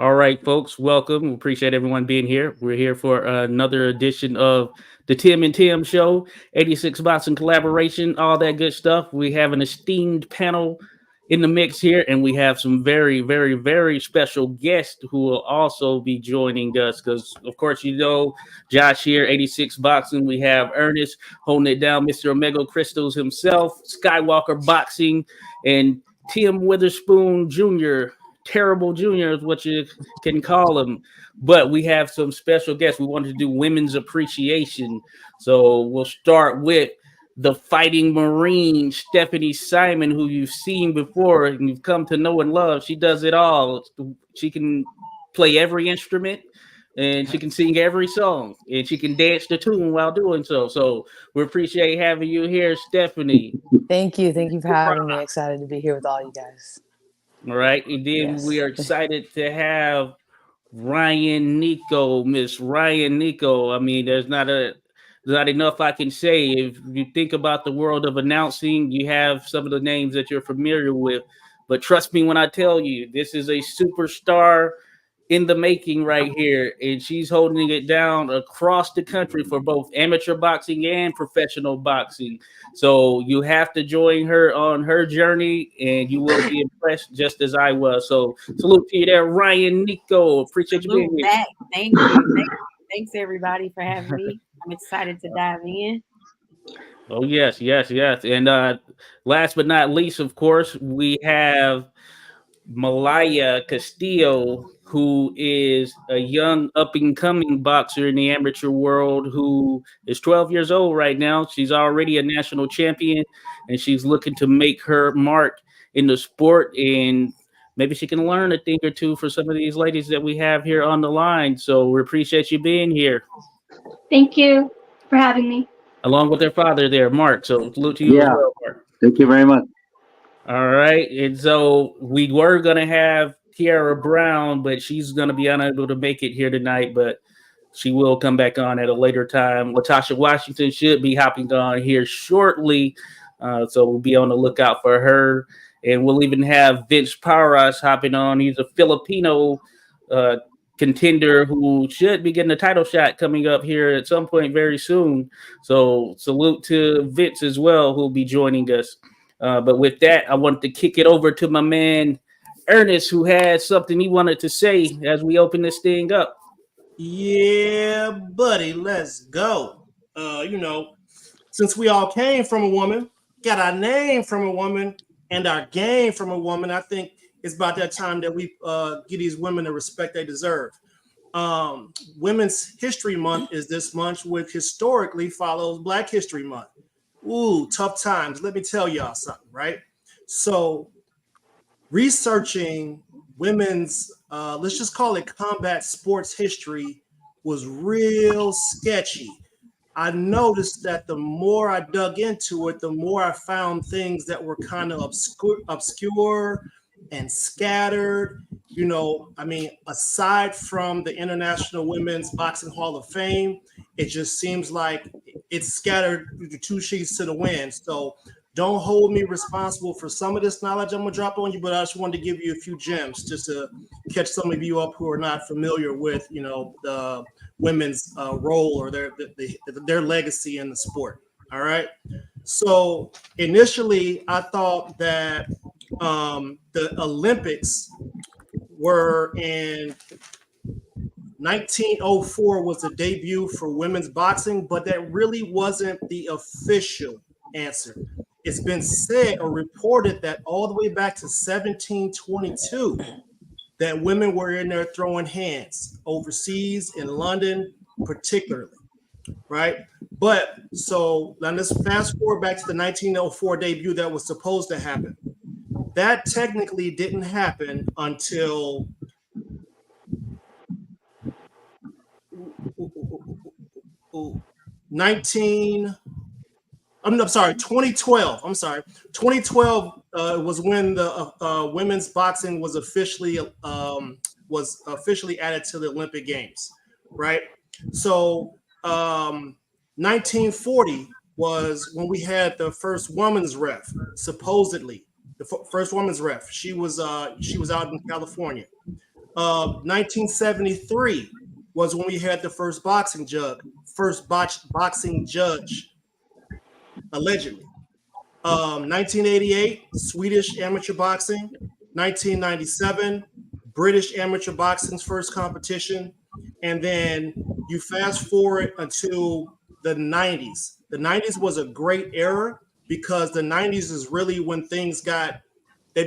All right, folks, welcome. We appreciate everyone being here. We're here for another edition of the Tim and Tim Show, 86 Boxing Collaboration, all that good stuff. We have an esteemed panel in the mix here, and we have some very, very, very special guests who will also be joining us because, of course, Josh here, 86 Boxing. We have Ernest holding it down, Mr. Omega Crystals himself, Skywalker Boxing, and Tim Witherspoon Jr., Terrible Junior is what you can call him. But we have some special guests. We wanted to do women's appreciation. So we'll start with the fighting Marine, Stephanie Simon, who you've seen before and you've come to know and love. She does it all. She can play every instrument and she can sing every song and she can dance the tune while doing so. So we appreciate having you here, Stephanie. Thank you. Thank you for having me. Excited to be here with all you guys. All right. And then we are excited to have Rhyan Neco, Miss Rhyan Neco. I mean, there's not enough I can say. If you think about the world of announcing, you have some of the names that you're familiar with. But trust me when I tell you, this is a superstar in the making right here. And she's holding it down across the country for both amateur boxing and professional boxing. So you have to join her on her journey and you will be impressed just as I was. So salute to you there, Rhyan Neco. Appreciate you being here. Thank you. Thanks everybody for having me. I'm excited to dive in. Oh, yes. And last but not least, of course, we have Malaya Castillo, who is a young up-and-coming boxer in the amateur world who is 12 years old right now. She's already a national champion, and she's looking to make her mark in the sport, and maybe she can learn a thing or two for some of these ladies that we have here on the line. So we appreciate you being here. Thank you for having me. Along with their father there, Mark. So salute to you as well, Mark. Thank you very much. All right. And so we were going to have Tiara Brown, but she's going to be unable to make it here tonight, but she will come back on at a later time. LaTasha Washington should be hopping on here shortly. So we'll be on the lookout for her. And we'll even have Vince Paras hopping on. He's a Filipino contender who should be getting a title shot coming up here at some point very soon. So salute to Vince as well, who'll be joining us. But with that, I wanted to kick it over to my man, Ernest, who had something he wanted to say as we open this thing up. Yeah, buddy, let's go. Since we all came from a woman, got our name from a woman, and our game from a woman, I think it's about that time that we give these women the respect they deserve. Women's History Month is this month, which historically follows Black History Month. Ooh, tough times. Let me tell y'all something, right? So researching women's, let's just call it combat sports history, was real sketchy. I noticed that the more I dug into it, the more I found things that were kind of obscure and scattered. Aside from the International Women's Boxing Hall of Fame, it just seems like it's scattered two sheets to the wind. So don't hold me responsible for some of this knowledge I'm gonna drop on you, but I just wanted to give you a few gems just to catch some of you up who are not familiar with, the women's role or their legacy in the sport. All right. So initially, I thought that the Olympics were in 1904 was the debut for women's boxing, but that really wasn't the official answer. It's been said or reported that all the way back to 1722, that women were in there throwing hands overseas in London, particularly, right? But so now let's fast forward back to the 1904 debut that was supposed to happen. That technically didn't happen until 2012. 2012 was when the women's boxing was officially added to the Olympic Games, right? So 1940 was when we had the first women's ref, supposedly the first women's ref. She was out in California. 1973 was when we had the first boxing judge, allegedly. 1988, Swedish amateur boxing. 1997, British amateur boxing's first competition. And then you fast forward until the 90s. The 90s was a great era because the 90s is really when they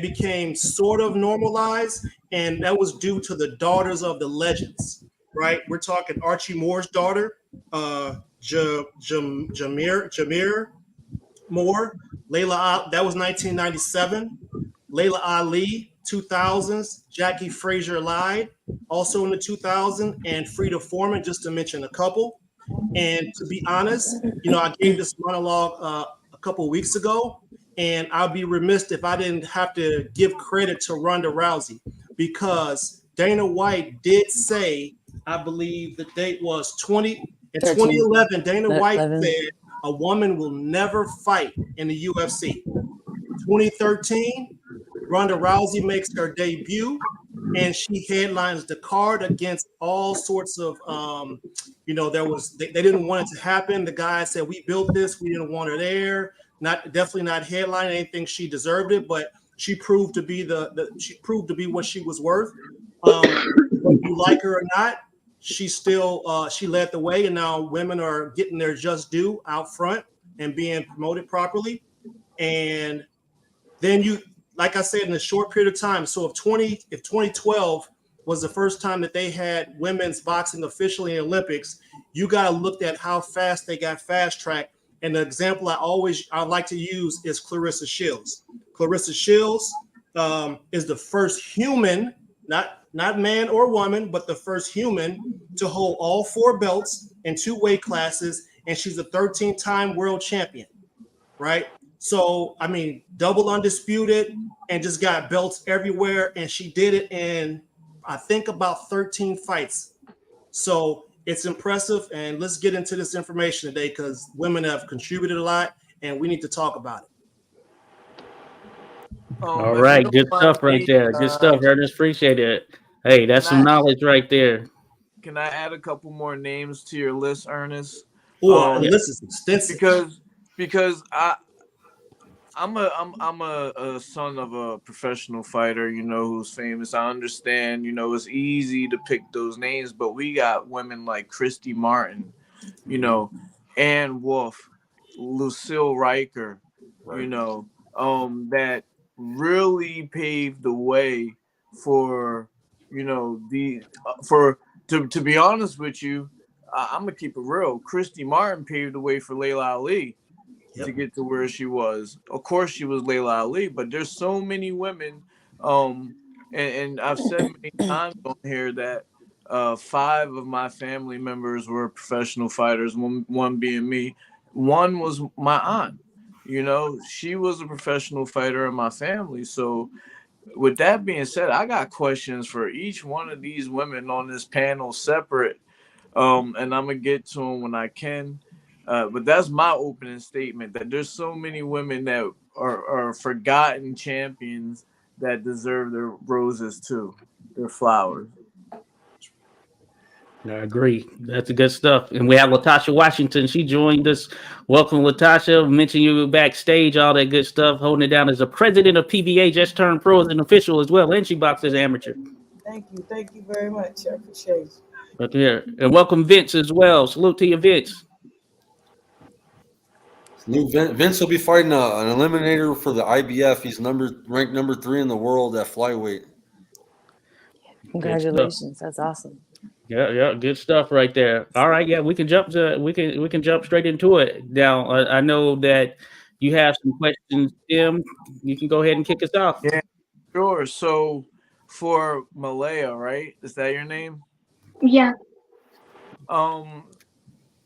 became sort of normalized, and that was due to the daughters of the legends, right? We're talking Archie Moore's daughter, Jameer Moore, that was 1997. Layla Ali, 2000s. Jackie Frazier Lyde, also in the 2000s, and Frida Foreman, just to mention a couple. And to be honest, I gave this monologue a couple weeks ago, and I'd be remiss if I didn't have to give credit to Ronda Rousey, because Dana White did say, I believe the date was 2011, Dana White said a woman will never fight in the UFC. 2013, Ronda Rousey makes her debut, and she headlines the card against all sorts of, they didn't want it to happen. The guy said, we built this, we didn't want her there. Definitely not headlining anything. She deserved it, but she proved to be what she was worth. Whether you like her or not, she led the way, and now women are getting their just due out front and being promoted properly. And then like I said, in a short period of time, so if 2012 was the first time that they had women's boxing officially in the Olympics, you got to look at how fast they got fast tracked. And the example I like to use is Clarissa Shields. Clarissa Shields is the first human, not man or woman, but the first human to hold all 4 belts in 2 weight classes, and she's a 13-time world champion, right? So, I mean, double undisputed and just got belts everywhere, and she did it in, I think, about 13 fights. So it's impressive, and let's get into this information today because women have contributed a lot, and we need to talk about it. All right, good stuff right there. Good stuff, Ernest. Appreciate it. Hey, that's some knowledge right there. Can I add a couple more names to your list, Ernest? Oh, the list is extensive. Because I'm a son of a professional fighter, who's famous. I understand, it's easy to pick those names, but we got women like Christy Martin, Ann Wolf, Lucille Riker, that really paved the way for, to be honest with you, I'm gonna keep it real. Christy Martin paved the way for Layla Ali. Yep. To get to where she was. Of course, she was Layla Ali, but there's so many women. And I've said many times on here that 5 of my family members were professional fighters, one being me. One was my aunt. She was a professional fighter in my family. So with that being said, I got questions for each one of these women on this panel separate. And I'm going to get to them when I can. But that's my opening statement, that there's so many women that are forgotten champions that deserve their roses too, their flowers. I agree. That's good stuff. And we have LaTasha Washington. She joined us. Welcome, LaTasha. Mention you backstage, all that good stuff. Holding it down as the president of PVA, just turned pro as an official as well. And she boxes amateur. Thank you very much. I appreciate it. Right there. And welcome, Vince, as well. Salute to you, Vince. Vince will be fighting an eliminator for the IBF. He's ranked number 3 in the world at flyweight. Congratulations. That's awesome. Yeah, good stuff right there. All right, yeah, we can jump straight into it. Now, I know that you have some questions, Tim. You can go ahead and kick us off. Yeah, sure. So for Malaya, right? Is that your name? Yeah.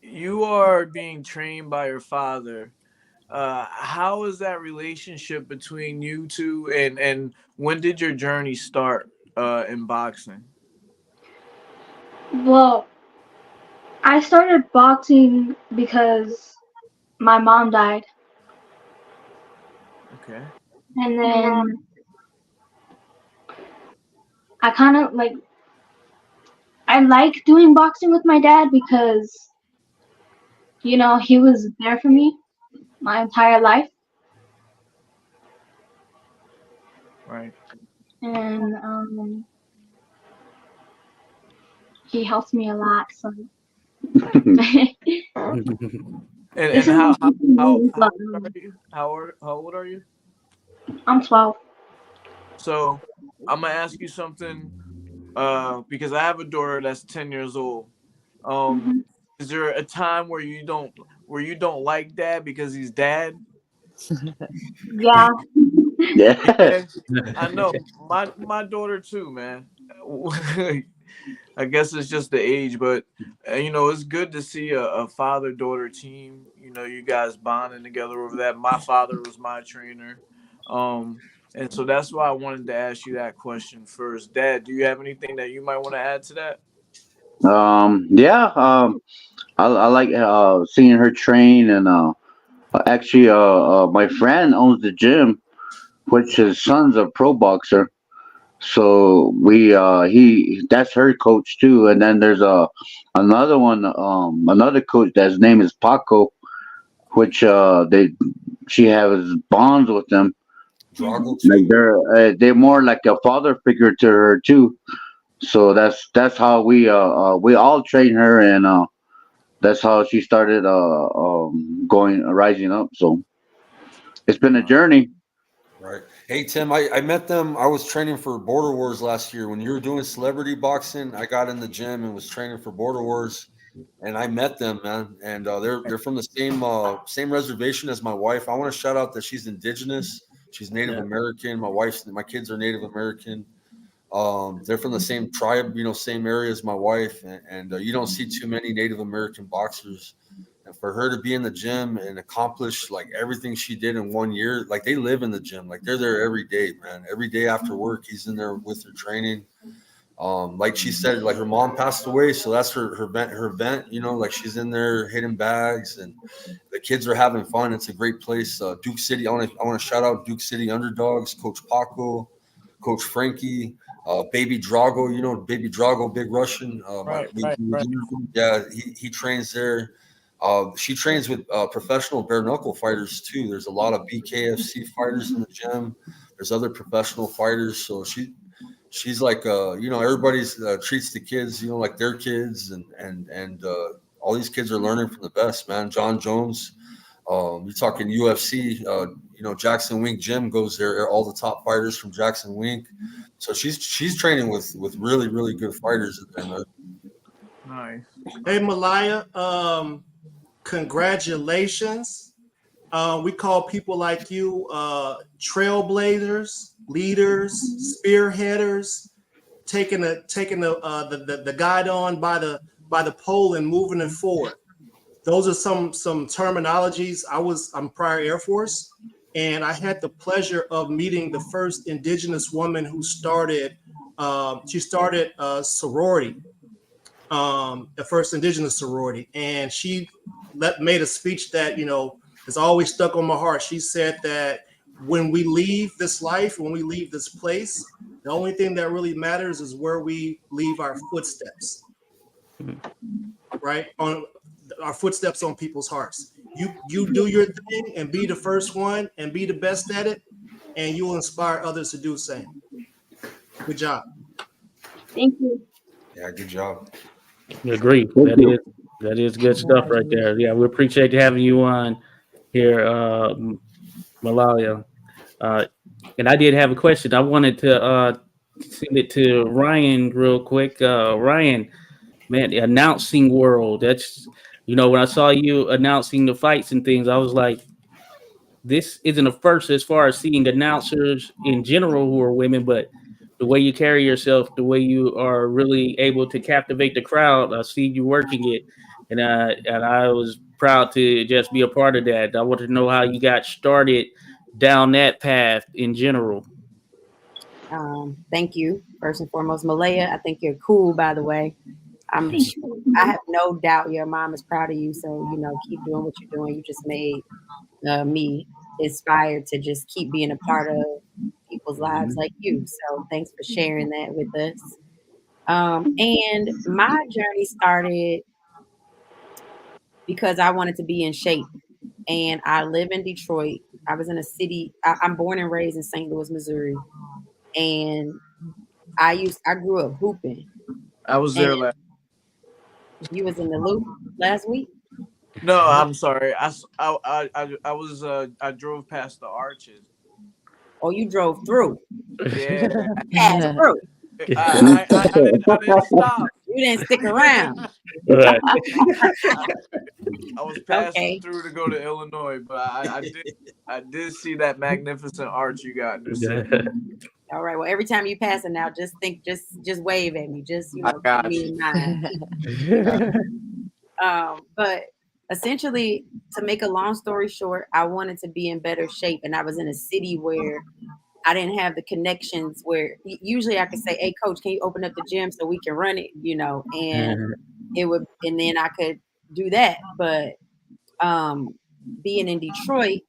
You are being trained by your father. How is that relationship between you two, and when did your journey start in boxing? Well, I started boxing because my mom died. Okay. And then I kind of I like doing boxing with my dad because, you know, he was there for me my entire life. Right. And he helps me a lot. So And this is how really old fun. are you? How old are you? I'm 12. So I'm gonna ask you something because I have a daughter that's 10 years old. Um, Hmm. is there a time where you don't like dad because he's dad? Yeah. Yeah. Yeah, I know. My daughter too, man. I guess it's just the age, but it's good to see a father daughter team. You guys bonding together over that. My father was my trainer, and so that's why I wanted to ask you that question first. Dad, do you have anything that you might want to add to that? Yeah. I like seeing her train, and actually, my friend owns the gym, which his son's a pro boxer. So we he that's her coach too, and then there's another one, another coach that's name is Paco, which she has bonds with them. Drago Like too. they're more like a father figure to her too. So that's how we all train her, and that's how she started going rising up. So it's been a journey. Right. Hey, Tim, I met them. I was training for Border Wars last year. When you were doing celebrity boxing, I got in the gym and was training for Border Wars, and I met them, man. And they're from the same reservation as my wife. I want to shout out that she's indigenous. She's Native Yeah. American. My kids are Native American. They're from the same tribe, same area as my wife, and you don't see too many Native American boxers. And for her to be in the gym and accomplish like everything she did in 1 year, like they live in the gym, like they're there every day, man. Every day after work, he's in there with her training. Like she said, like her mom passed away, so that's her vent. Like she's in there hitting bags, and the kids are having fun. It's a great place. Duke City. I want to shout out Duke City Underdogs, Coach Paco, Coach Frankie, Baby Drago. Baby Drago, Big Russian. Right, right, right. Yeah, he trains there. She trains with professional bare knuckle fighters too. There's a lot of BKFC fighters in the gym. There's other professional fighters, so she's like everybody's treats the kids like their kids, and all these kids are learning from the best, man. John Jones, you're talking UFC, Jackson Wink Gym goes there, all the top fighters from Jackson Wink. So she's training with really really good fighters, and Nice. Hey, Malaya, congratulations. We call people like you trailblazers, leaders, spearheaders, taking the guide on by the pole and moving it forward. Those are some terminologies. I'm prior Air Force, and I had the pleasure of meeting the first indigenous woman who started. She started a sorority, the first indigenous sorority, and she made a speech that has always stuck on my heart. She said that when we leave this life, when we leave this place, the only thing that really matters is where we leave our footsteps, right? On our footsteps on people's hearts. You do your thing and be the first one and be the best at it, and you will inspire others to do the same. Good job. Thank you. yeah, good job. Agree. Thank you. That is good stuff right there. Yeah, we appreciate having you on here, Malaya. Uh, and I did have a question. I wanted to send it to Ryan real quick. Ryan, man, the announcing world. That's when I saw you announcing the fights and things, I was like, this isn't a first as far as seeing announcers in general who are women, but the way you carry yourself, the way you are really able to captivate the crowd. I see you working it, and I was proud to just be a part of that. I wanted to know how you got started down that path in general. Thank you, first and foremost, Malaya. I think you're cool, by the way. I'm. Thank you. I have no doubt your mom is proud of you. So keep doing what you're doing. You just made me inspired to just keep being a part of people's lives like you. So thanks for sharing that with us. And my journey started because I wanted to be in shape. And I live in Detroit. I was in a city. I'm born and raised in St. Louis, Missouri. And I grew up hooping. I was And there last. you was in the loop last week? No, I'm sorry. I was I drove past the arches. Oh, you drove through. Yeah, Passed through. I didn't stop. You didn't stick around. Right. I was passing Okay. through to go to Illinois, but I did see that magnificent arch you got in the city. All right. Well, every time you pass it now, just wave at me. Just I keep got me you. in mind. But essentially, to make a long story short, I wanted to be in better shape, and I was in a city where I didn't have the connections. Where usually I could say, "Hey, coach, can you open up the gym so we can run it?" And it would, and then I could do that. But being in Detroit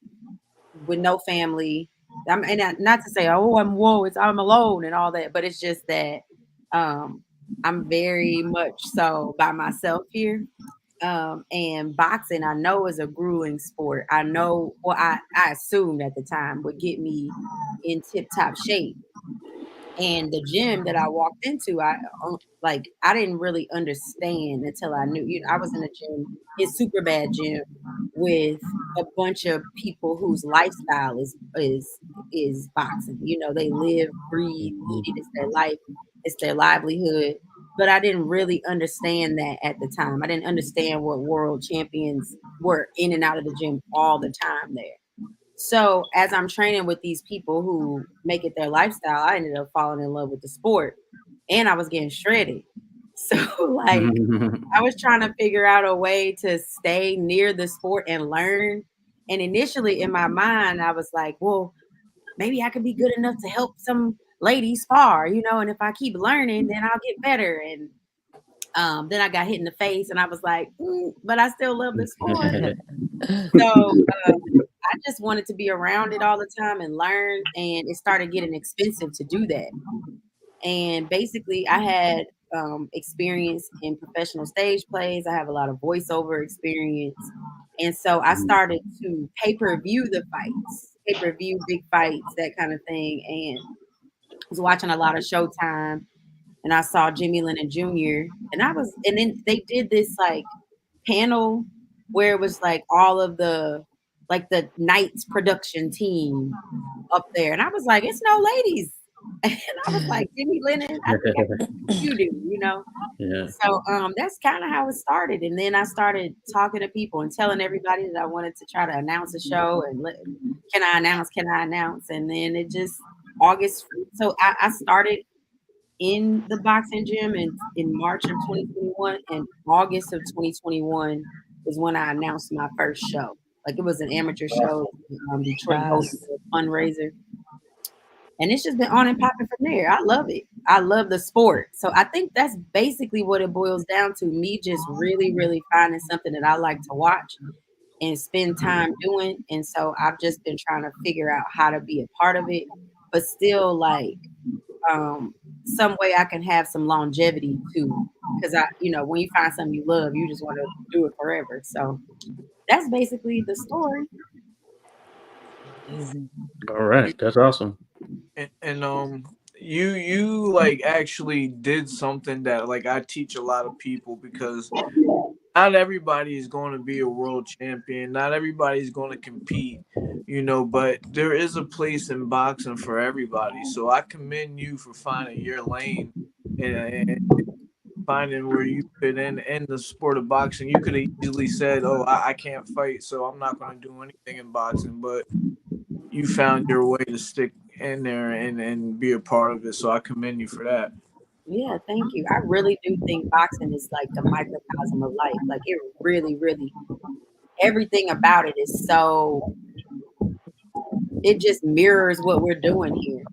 with no family, and not to say, "Oh, I'm alone" and all that, but it's just that I'm very much so by myself here. And boxing, I know, is a grueling sport. I know, well, I assumed at the time would get me in tip top shape. And the gym that I walked into, I didn't really understand until I knew. I was in a gym, a super bad gym, with a bunch of people whose lifestyle is boxing. They live, breathe, eat it. It's their life. It's their livelihood. But I didn't really understand that at the time. I didn't understand what world champions were in and out of the gym all the time there. So as I'm training with these people who make it their lifestyle, I ended up falling in love with the sport, and I was getting shredded. So like I was trying to figure out a way to stay near the sport and learn. And initially in my mind, I was like, well, maybe I could be good enough to help some ladies spar, and if I keep learning, then I'll get better. And then I got hit in the face, and I was like, but I still love the sport. So I just wanted to be around it all the time and learn, and it started getting expensive to do that. And basically, I had experience in professional stage plays. I have a lot of voiceover experience. And so I started to pay-per-view the fights, pay-per-view big fights, that kind of thing. And I was watching a lot of Showtime, and I saw Jimmy Lennon Jr. And then they did this like panel where it was like all of the Knights production team up there, and I was like, it's no ladies, and I was like, Jimmy Lennon, I think you do. Yeah. So that's kind of how it started, and then I started talking to people and telling everybody that I wanted to try to announce a show, and can I announce, and then it just August. So I started in the boxing gym in March of 2021, and August of 2021 is when I announced my first show. Like, it was an amateur show. Detroit hosted a fundraiser, and it's just been on and popping from there. I love it. I love the sport. So I think that's basically what it boils down to. Me just really, really finding something that I like to watch and spend time doing. And so I've just been trying to figure out how to be a part of it, but still like some way I can have some longevity too. Because when you find something you love, you just want to do it forever. So that's basically the story. All right, that's awesome. And you like actually did something that like I teach a lot of people, because not everybody is going to be a world champion. Not everybody is going to compete, but there is a place in boxing for everybody. So I commend you for finding your lane and finding where you fit in the sport of boxing. You could have easily said, oh, I can't fight, so I'm not going to do anything in boxing. But you found your way to stick in there and be a part of it. So I commend you for that. Yeah, thank you. I really do think boxing is like the microcosm of life. Like, it really, really, everything about it is so, it just mirrors what we're doing here.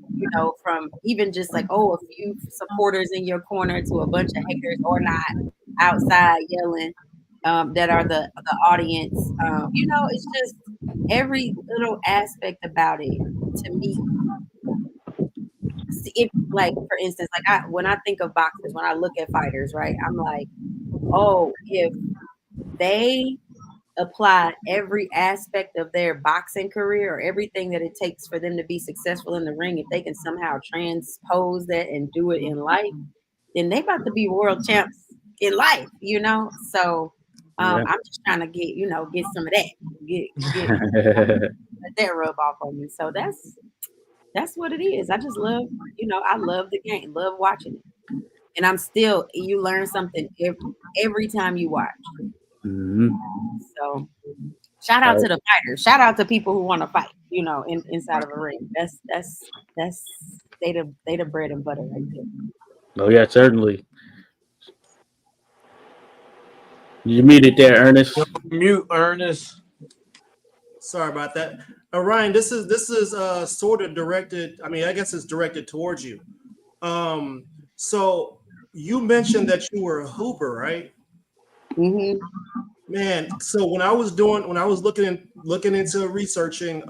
From even just like, oh, a few supporters in your corner to a bunch of haters or not outside yelling, that are the audience. It's just every little aspect about it to me if, like, for instance, like when I think of boxers, when I look at fighters, right, I'm like, oh, if they apply every aspect of their boxing career or everything that it takes for them to be successful in the ring, if they can somehow transpose that and do it in life, then they about to be world champs in life, you know? So I'm just trying to get some of that, get let that rub off on me. So that's what it is. I just love, I love the game, love watching it. And you learn something every time you watch. Mhm. So shout out to the fighters. Shout out to people who want to fight, inside of a ring. That's they the bread and butter right there. Oh yeah, certainly. You muted there, Ernest. Mute, Ernest. Sorry about that. Ryan, this is sort of directed. I mean, I guess it's directed towards you. So you mentioned that you were a hooper, right? Mm-hmm. Man, so when I was looking into researching,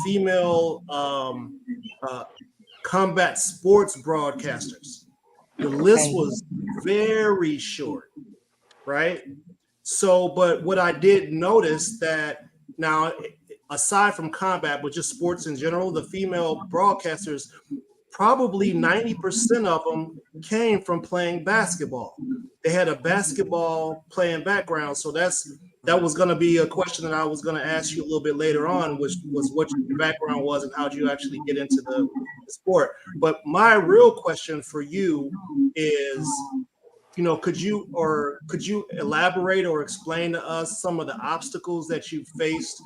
female combat sports broadcasters, the list was very short, right? So, but what I did notice that now, aside from combat, but just sports in general, the female broadcasters, probably 90% of them came from playing basketball. They had a basketball playing background. So that was going to be a question that I was going to ask you a little bit later on, which was what your background was and how did you actually get into the sport. But my real question for you is, could you elaborate or explain to us some of the obstacles that you faced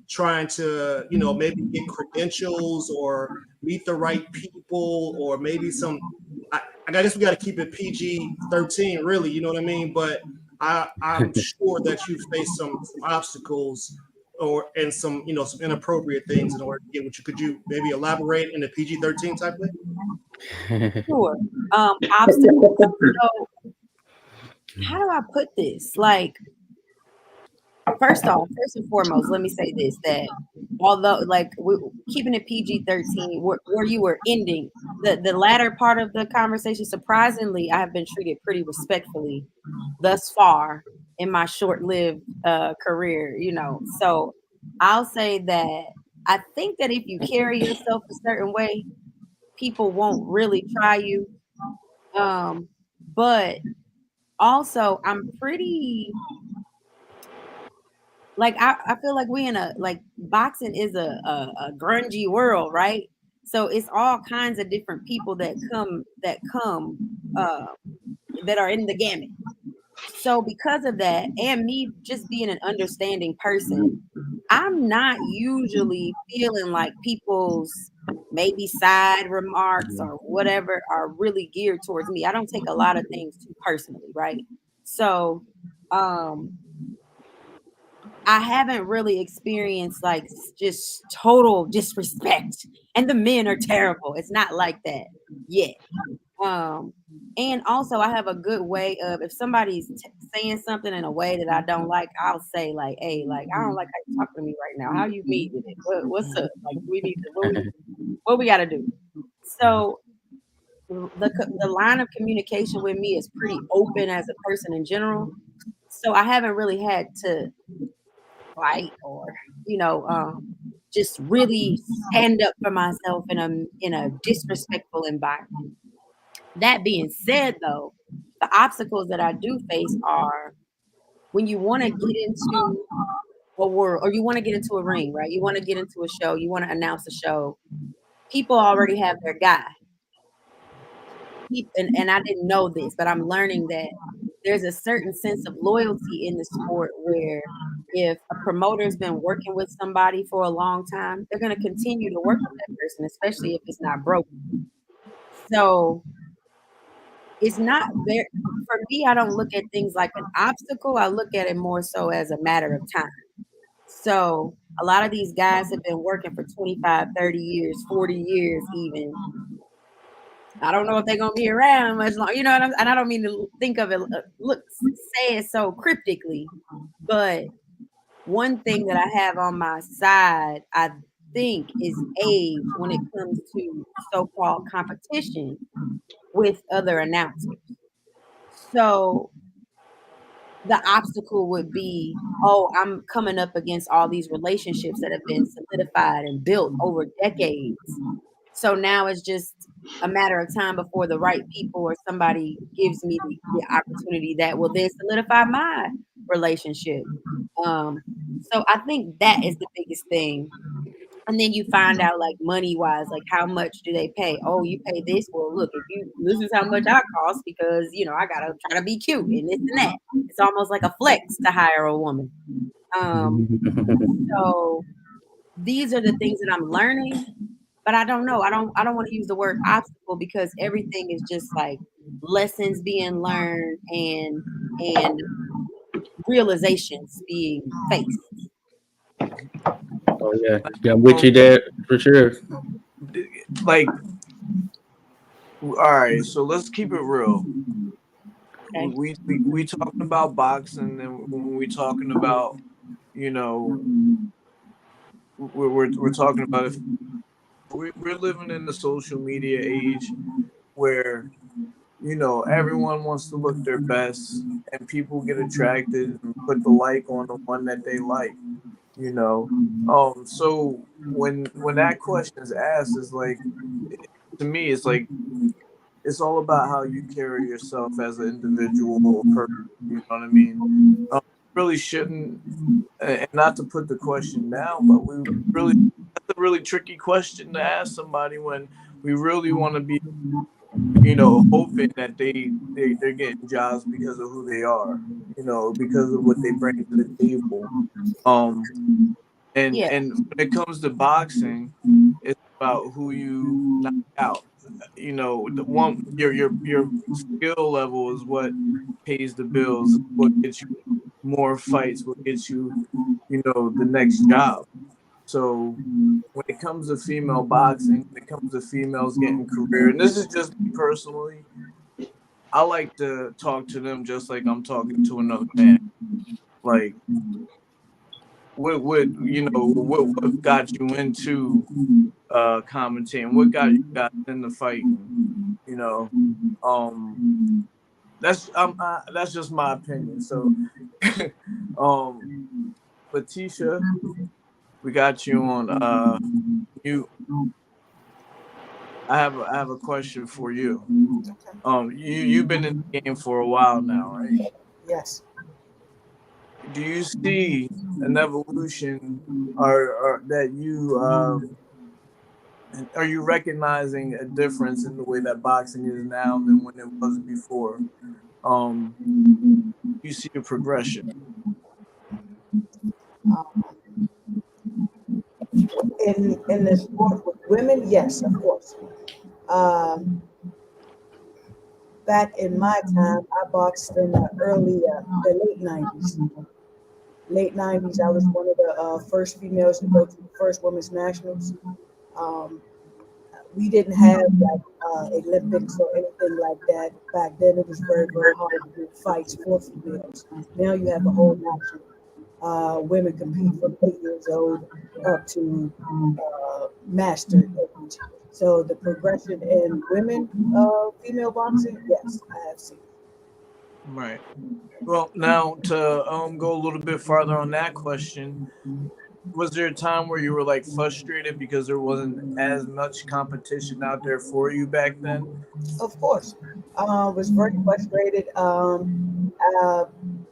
trying to, maybe get credentials or meet the right people, or maybe I guess we got to keep it PG-13, really, you know what I mean? But I'm sure that you faced some obstacles and some inappropriate things in order to get what you could. You maybe elaborate in a PG-13 type way? Sure. Obstacles. So how do I put this? Like, first and foremost, let me say this, that although, like, keeping it PG-13, where you were ending the latter part of the conversation, surprisingly, I have been treated pretty respectfully thus far in my short-lived career, So I'll say that I think that if you carry yourself a certain way, people won't really try you. But also, I'm pretty, like, I feel like we in boxing is a grungy world, right? So it's all kinds of different people that come that are in the gamut. So because of that, and me just being an understanding person, I'm not usually feeling like people's maybe side remarks or whatever are really geared towards me. I don't take a lot of things too personally, right? So I haven't really experienced like just total disrespect and the men are terrible. It's not like that yet. And also I have a good way of, if somebody's saying something in a way that I don't like, I'll say like, hey, like, I don't like how you talking to me right now. How you meet with it? What's up? Like, we need to, what we got to do? So the line of communication with me is pretty open as a person in general. So I haven't really had to fight or, just really stand up for myself in a disrespectful environment. That being said, though, the obstacles that I do face are when you want to get into a world, or you want to get into a ring, right? You want to get into a show, you want to announce a show. People already have their guy. And I didn't know this, but I'm learning that there's a certain sense of loyalty in the sport where if a promoter's been working with somebody for a long time, they're going to continue to work with that person, especially if it's not broken. So it's not there for me. I don't look at things like an obstacle. I look at it more so as a matter of time. So a lot of these guys have been working for 25, 30 years, 40 years even. I don't know if they're gonna be around much longer, you know what and I don't mean to think of it, say it so cryptically, but one thing that I have on my side, think is age when it comes to so-called competition with other announcers. So the obstacle would be, oh, I'm coming up against all these relationships that have been solidified and built over decades. So now it's just a matter of time before the right people or somebody gives me the opportunity that will then solidify my relationship. So I think that is the biggest thing. And then you find out, like, money wise, like, how much do they pay? Oh, you pay this. Well, look, if you this is how much I cost because I gotta try to be cute and this and that. It's almost like a flex to hire a woman. So these are the things that I'm learning, but I don't know. I don't want to use the word obstacle because everything is just like lessons being learned and realizations being faced. Oh yeah, I'm with you there for sure. Like, all right, so let's keep it real. Okay. We talking about boxing, and when we talking about, we're talking about if we're living in the social media age where everyone wants to look their best, and people get attracted and put the like on the one that they like. So when that question is asked, is like, to me, it's like it's all about how you carry yourself as an individual or person. You know what I mean? Really shouldn't, and not to put the question down, but that's a really tricky question to ask somebody when we really want to be, hoping that they're getting jobs because of who they are, because of what they bring to the table. Um, and Yeah. and when it comes to boxing, it's about who you knock out. The one your skill level is what pays the bills, what gets you more fights, what gets you, the next job. So when it comes to female boxing, when it comes to females getting career, and this is just me personally, I like to talk to them just like I'm talking to another man. Like, what got you into commentating? What got you guys into fighting? That's just my opinion. So, LaTasha, we got you on mute. I have a question for you. Okay. You've been in the game for a while now, right? Yes. Do you see an evolution, or that you are you recognizing a difference in the way that boxing is now than when it was before? Um, you see a progression. Um, in the sport with women, yes, of course. Um, Back in my time, I boxed in the late '90s. Late '90s, I was one of the first females to go to the first women's nationals. Um, we didn't have like Olympics or anything like that back then. It was very, very hard to do fights for females. Now you have a whole national. Women compete from 8 years old up to master age. So the progression in women, female boxing, yes, I have seen. Right. Well, now to go a little bit farther on that question, was there a time where you were like frustrated because there wasn't as much competition out there for you back then? Of course, was very frustrated. Uh,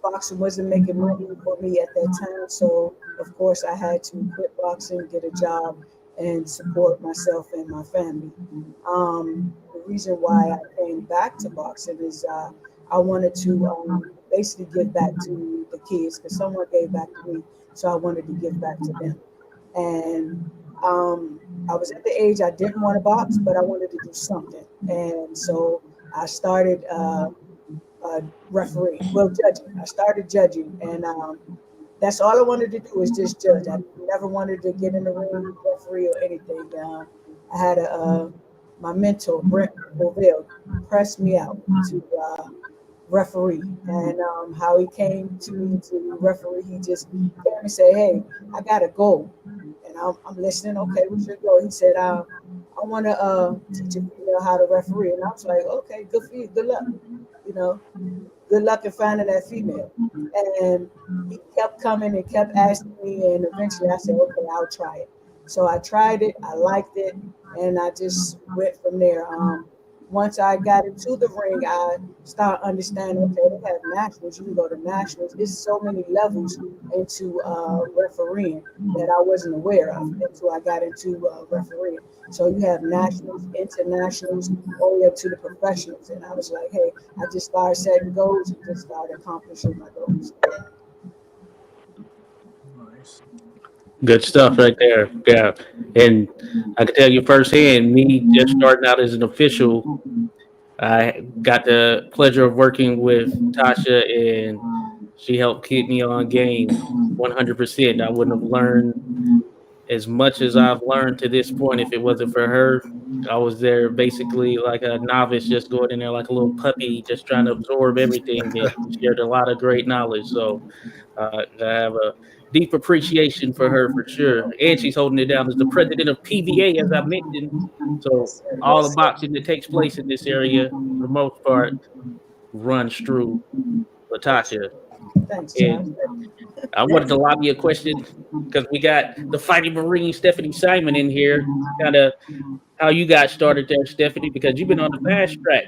Boxing wasn't making money for me at that time, so of course I had to quit boxing, get a job, and support myself and my family. The reason why I came back to boxing is I wanted to basically give back to the kids because someone gave back to me, so I wanted to give back to them. And I was at the age I didn't want to box, but I wanted to do something, and so I started. Referee. Well, judging. I started judging, and that's all I wanted to do is just judge. I never wanted to get in the ring, referee, or anything. I had my mentor, Brent Boville, press me out to referee, and how he came to me to referee, he just came and said, "Hey, I got a goal," and I'm listening. Okay, we should go. He said, I want to teach a female how to referee. And I was like, okay, good for you. Good luck. You know, good luck in finding that female. And he kept coming and kept asking me. And eventually I said, okay, I'll try it. So I tried it. I liked it. And I just went from there. Once I got into the ring, I started understanding, okay, they have nationals. You can go to nationals. There's so many levels into refereeing that I wasn't aware of until I got into refereeing. So you have nationals, internationals, all the way up to the professionals. And I was like, hey, I just started setting goals and just started accomplishing my goals. Nice. Good stuff right there. Yeah. And I can tell you firsthand, me just starting out as an official, I got the pleasure of working with Tasha, and she helped keep me on game 100%. I wouldn't have learned as much as I've learned to this point if it wasn't for her. I was there basically like a novice, just going in there like a little puppy, just trying to absorb everything, and shared a lot of great knowledge. So I have a deep appreciation for her for sure. And she's holding it down as the president of PVA, as I mentioned. So Yes, sir. all the Yes, sir. boxing that takes place in this area, for the most part, runs through Thanks. LaTasha. Thanks, And Josh. I wanted to lob you a question because we got the Fighting Marine Stephanie Simon in here. Kind of how you got started there, Stephanie, because you've been on the fast track.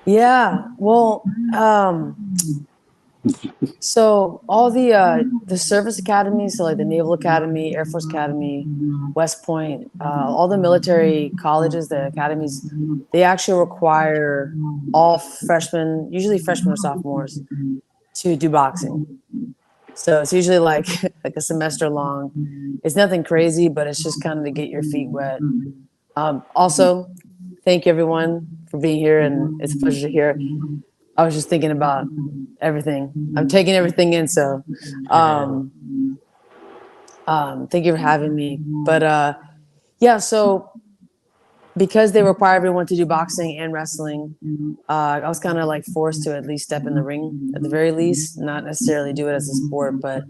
Yeah. Well, so all the service academies, so like the Naval Academy, Air Force Academy, West Point, all the military colleges, the academies, they actually require all freshmen, usually freshmen or sophomores, to do boxing. So it's usually like like a semester long. It's nothing crazy, but it's just kind of to get your feet wet. Also, thank you everyone for being here, and it's a pleasure to hear. I was just thinking about everything. I'm taking everything in, so thank you for having me. But yeah, so because they require everyone to do boxing and wrestling, I was kind of like forced to at least step in the ring at the very least, not necessarily do it as a sport, but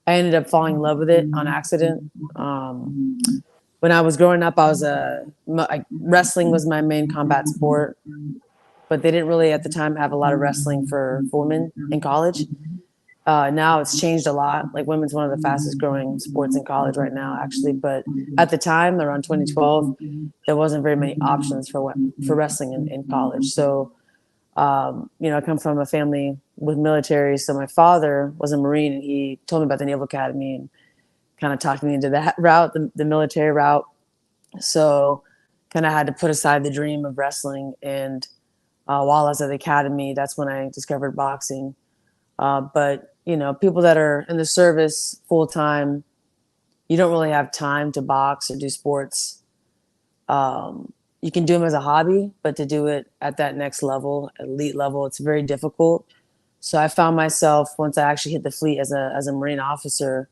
I ended up falling in love with it on accident. When I was growing up, wrestling was my main combat sport, but they didn't really at the time have a lot of wrestling for women in college. Now it's changed a lot. Like women's one of the fastest growing sports in college right now, actually. But at the time, around 2012, there wasn't very many options for wrestling in college. So, I come from a family with military. So my father was a Marine, and he told me about the Naval Academy and kind of talked me into that route, the military route. So, kind of had to put aside the dream of wrestling. And while I was at the academy, that's when I discovered boxing. But people that are in the service full time, you don't really have time to box or do sports. You can do them as a hobby, but to do it at that next level, elite level, it's very difficult. So I found myself once I actually hit the fleet as a Marine officer,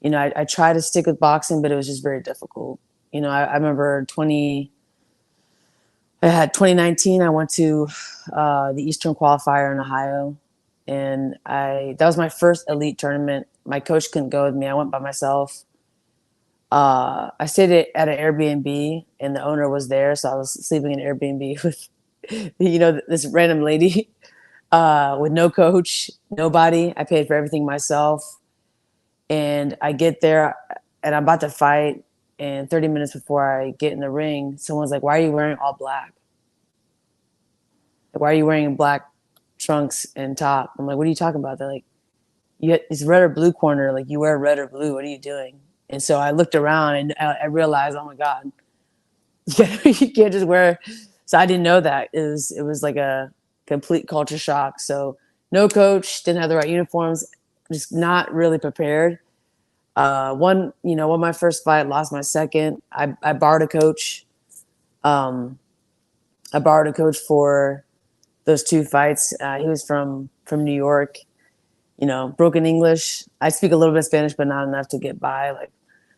I tried to stick with boxing, but it was just very difficult. I remember 2019, I went to the Eastern Qualifier in Ohio. And that was my first elite tournament. My coach couldn't go with me. I went by myself. I stayed at an Airbnb, and the owner was there. So I was sleeping in an Airbnb with, this random lady with no coach, nobody. I paid for everything myself. And I get there, and I'm about to fight. And 30 minutes before I get in the ring, someone's like, "Why are you wearing all black? Why are you wearing black trunks and top?" I'm like, "What are you talking about?" They're like, "It's red or blue corner. Like, you wear red or blue. What are you doing?" And so I looked around, and I realized, oh my God, you can't just wear. So I didn't know that. It was like a complete culture shock. So no coach, didn't have the right uniforms, just not really prepared. Won my first fight, lost my second. I borrowed a coach. I borrowed a coach for those two fights. He was from New York, broken English. I speak a little bit of Spanish, but not enough to get by.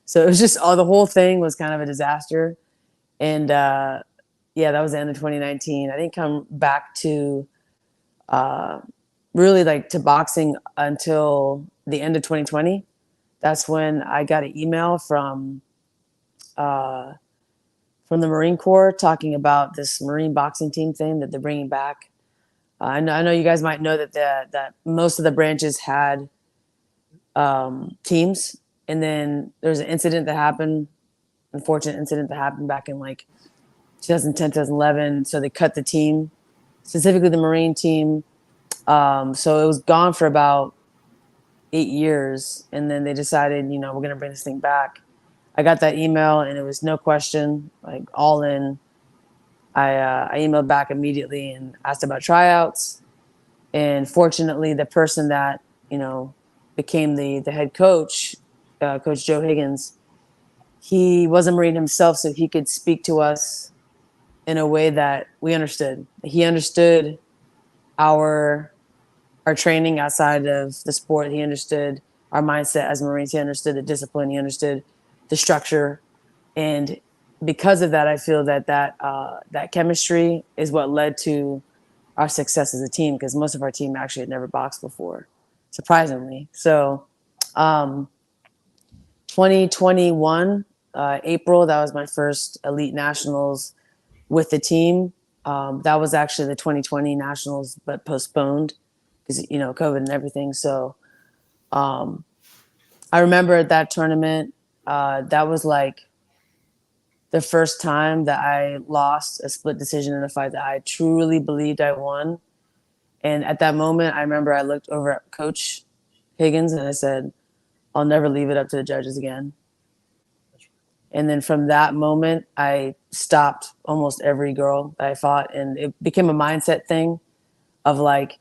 So it was just the whole thing was kind of a disaster. And that was the end of 2019. I didn't come back to really to boxing until the end of 2020. that's when I got an email from the Marine Corps talking about this Marine boxing team thing that they're bringing back. I know you guys might know that most of the branches had teams, and then there's an incident that happened, unfortunate incident that happened back in like 2010, 2011. So they cut the team, specifically the Marine team. So it was gone for about 8 years, and then they decided, we're going to bring this thing back. I got that email, and it was no question, like all in. I emailed back immediately and asked about tryouts. And fortunately, the person that, became the head coach, Coach Joe Higgins, he was a Marine himself, so he could speak to us in a way that we understood. He understood our training outside of the sport. He understood our mindset as Marines. He understood the discipline. He understood the structure. And because of that, I feel that chemistry is what led to our success as a team, because most of our team actually had never boxed before, surprisingly. So 2021, April, that was my first elite nationals with the team. That was actually the 2020 nationals, but postponed because, COVID and everything. So I remember at that tournament, that was like the first time that I lost a split decision in a fight that I truly believed I won. And at that moment, I remember I looked over at Coach Higgins and I said, I'll never leave it up to the judges again. And then from that moment, I stopped almost every girl that I fought. And it became a mindset thing of like,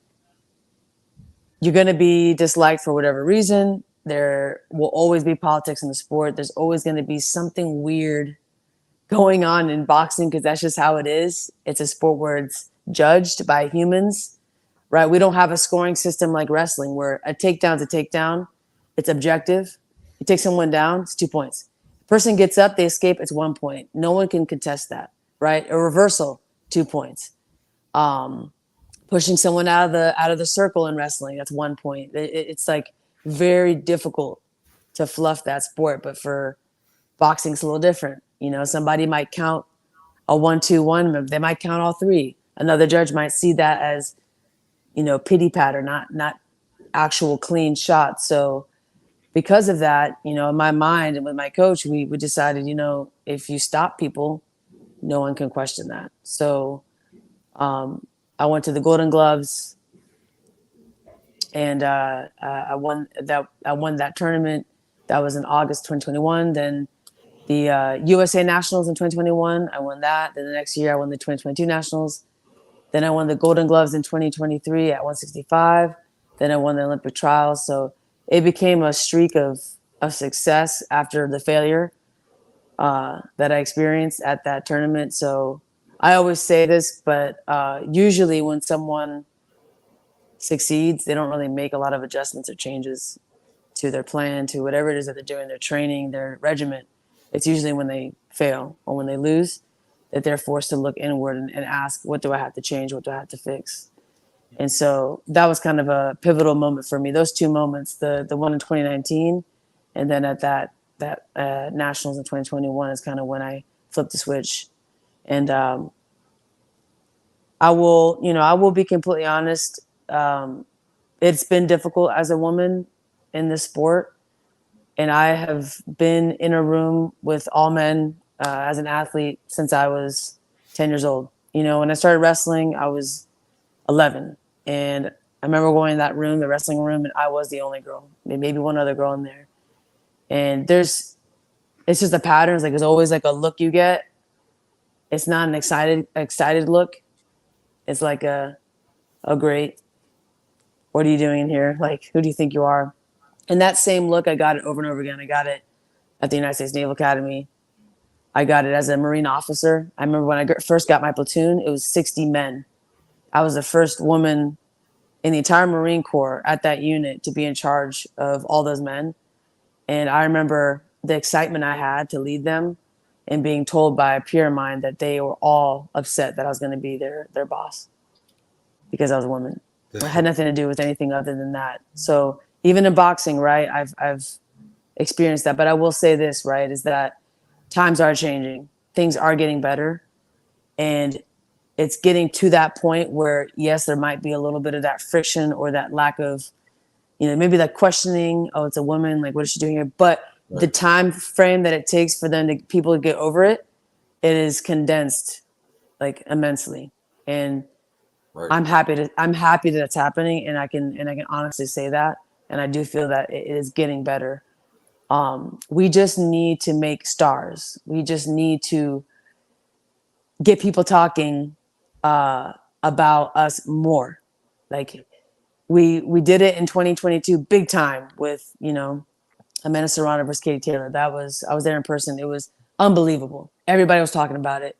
you're going to be disliked for whatever reason. There will always be politics in the sport. There's always going to be something weird going on in boxing, because that's just how it is. It's a sport where it's judged by humans, right? We don't have a scoring system like wrestling where a takedown's a takedown. It's objective. You take someone down, it's 2 points. Person gets up, they escape, it's 1 point. No one can contest that, right? A reversal, 2 points. Pushing someone out of the circle in wrestling, that's 1 point. It's like very difficult to fluff that sport, but for boxing, it's a little different. Somebody might count a 1-2-1, they might count all three. Another judge might see that as, pity patter, not actual clean shots. So because of that, in my mind and with my coach, we decided, if you stop people, no one can question that. So I went to the Golden Gloves, and I won that tournament. That was in August 2021. Then the USA Nationals in 2021, I won that. Then the next year, I won the 2022 Nationals. Then I won the Golden Gloves in 2023 at 165. Then I won the Olympic trials. So it became a streak of success after the failure that I experienced at that tournament. So I always say this, but usually when someone succeeds, they don't really make a lot of adjustments or changes to their plan, to whatever it is that they're doing, their training, their regiment. It's usually when they fail or when they lose that they're forced to look inward and ask, what do I have to change? What do I have to fix? And so that was kind of a pivotal moment for me. Those two moments, the one in 2019, and then at that Nationals in 2021 is kind of when I flipped the switch. And I will be completely honest. It's been difficult as a woman in this sport. And I have been in a room with all men as an athlete since I was 10 years old. When I started wrestling, I was 11. And I remember going in that room, the wrestling room, and I was the only girl, maybe one other girl in there. And it's just a pattern. It's like, there's always like a look you get. It's not an excited look. It's like oh, great. What are you doing in here? Like, who do you think you are? And that same look, I got it over and over again. I got it at the United States Naval Academy. I got it as a Marine officer. I remember when I first got my platoon, it was 60 men. I was the first woman in the entire Marine Corps at that unit to be in charge of all those men. And I remember the excitement I had to lead them and being told by a peer of mine that they were all upset that I was going to be their boss because I was a woman. It had nothing to do with anything other than that. So even in boxing, right, experienced that. But I will say this, right, is that times are changing. Things are getting better. And it's getting to that point where, yes, there might be a little bit of that friction or that lack of, maybe that questioning, oh, it's a woman, like, what is she doing here? But the time frame that it takes for people to get over it, it is condensed like immensely. And I'm happy that it's happening, and I can honestly say that. And I do feel that it is getting better. We just need to make stars. We just need to get people talking about us more. Like we did it in 2022, big time with Amanda Serrano versus Katie Taylor. I was there in person. It was unbelievable. Everybody was talking about it.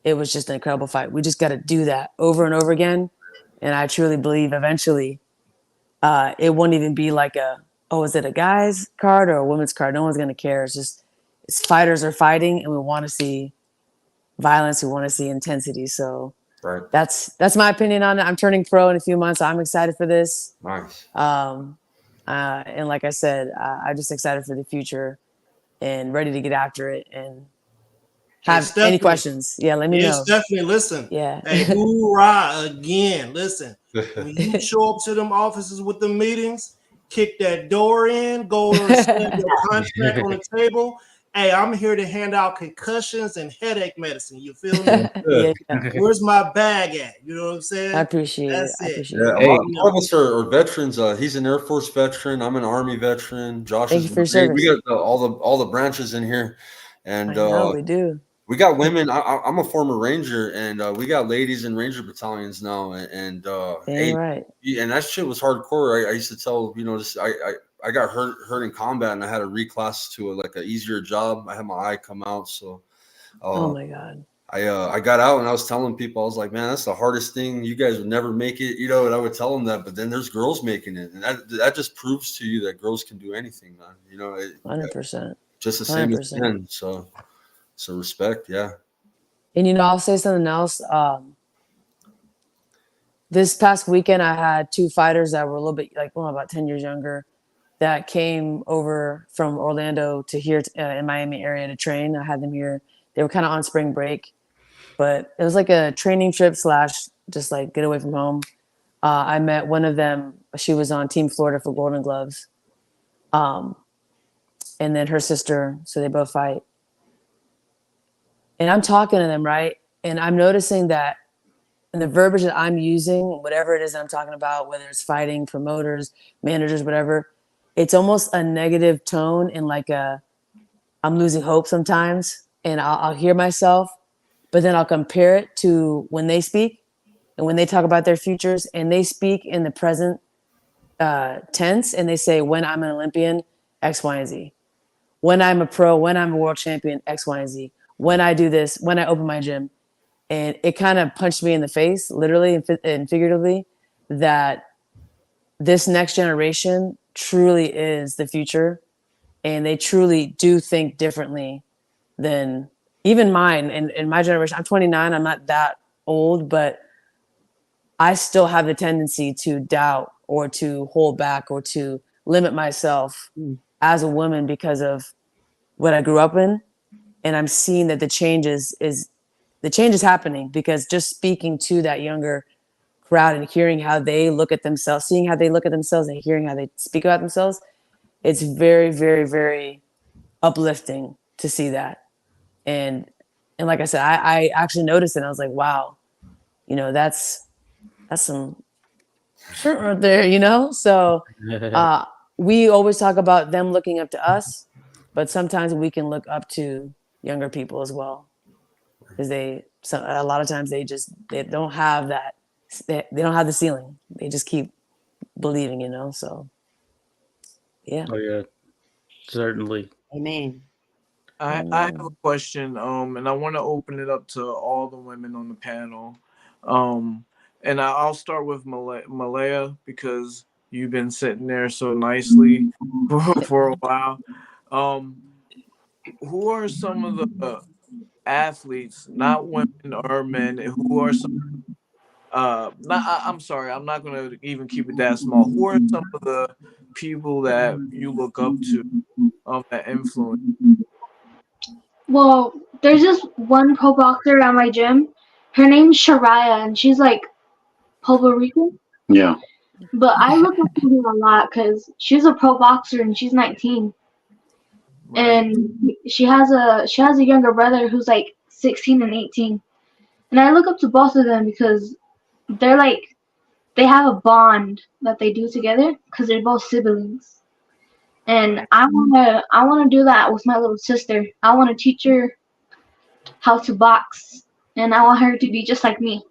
It was just an incredible fight. We just got to do that over and over again. And I truly believe eventually it won't even be like is it a guy's card or a women's card? No one's going to care. It's fighters are fighting, and we want to see violence. We want to see intensity. So that's my opinion on it. I'm turning pro in a few months. So I'm excited for this. Nice. And like I said, I'm just excited for the future and ready to get after it. And have any questions? Yeah, let me know. Stephanie, listen. Yeah. Hey, hoorah again. Listen, when you show up to them offices with the meetings, kick that door in, go and stand your contract on the table. Hey, I'm here to hand out concussions and headache medicine. You feel me? Yeah. Where's my bag at? You know what I'm saying? I appreciate it. A lot of us are veterans. He's an Air Force veteran. I'm an Army veteran. Josh is. We got all the branches in here, and I know we do. We got women. I'm a former Ranger, and we got ladies in Ranger battalions now. And right. And that shit was hardcore. I used to tell I got hurt in combat, and I had to reclass to an easier job. I had my eye come out, so. Oh my God. I got out, and I was telling people, I was like, man, that's the hardest thing. You guys would never make it, and I would tell them that. But then there's girls making it, and that just proves to you that girls can do anything, man. 100%. Just the same as men. So respect, yeah. And I'll say something else. This past weekend, I had two fighters that were a little bit about 10 years younger that came over from Orlando to here in Miami area to train. I had them here. They were kind of on spring break, but it was like a training trip / just like get away from home. I met one of them. She was on Team Florida for Golden Gloves. And then her sister, so they both fight. And I'm talking to them, right? And I'm noticing that in the verbiage that I'm using, whatever it is that I'm talking about, whether it's fighting, promoters, managers, whatever, it's almost a negative tone and I'm losing hope sometimes. And I'll hear myself, but then I'll compare it to when they speak and when they talk about their futures, and they speak in the present tense, and they say, when I'm an Olympian, X, Y, and Z. When I'm a pro, when I'm a world champion, X, Y, and Z. When I do this, when I open my gym. And it kind of punched me in the face, literally and figuratively, that this next generation truly is the future. And they truly do think differently than even mine and my generation. I'm 29. I'm not that old, but I still have the tendency to doubt or to hold back or to limit myself as a woman because of what I grew up in. And I'm seeing that the change is happening, because just speaking to that younger crowd and hearing how they look at themselves, seeing how they look at themselves and hearing how they speak about themselves, it's very, very, very uplifting to see that. And like I said, I actually noticed it. And I was like, wow, that's some shit right there, So we always talk about them looking up to us, but sometimes we can look up to younger people as well, because a lot of times they don't have that, they don't have the ceiling. They just keep believing, so yeah. Oh yeah, certainly. Amen. I have a question, and I want to open it up to all the women on the panel. And I'll start with Malaya, because you've been sitting there so nicely for a while. Who are some of the athletes, not women or men, who are some I'm sorry, I'm not going to even keep it that small. Who are some of the people that you look up to that influence? Well, there's this one pro boxer at my gym. Her name's Shariah, and she's like Puerto Rican. Yeah. But I look up to her a lot because she's a pro boxer and she's 19, Right. and she has a younger brother who's like 16 and 18. And I look up to both of them because they're like they have a bond that they do together because they're both siblings. And I wanna do that with my little sister. I wanna teach her how to box, and I want her to be just like me.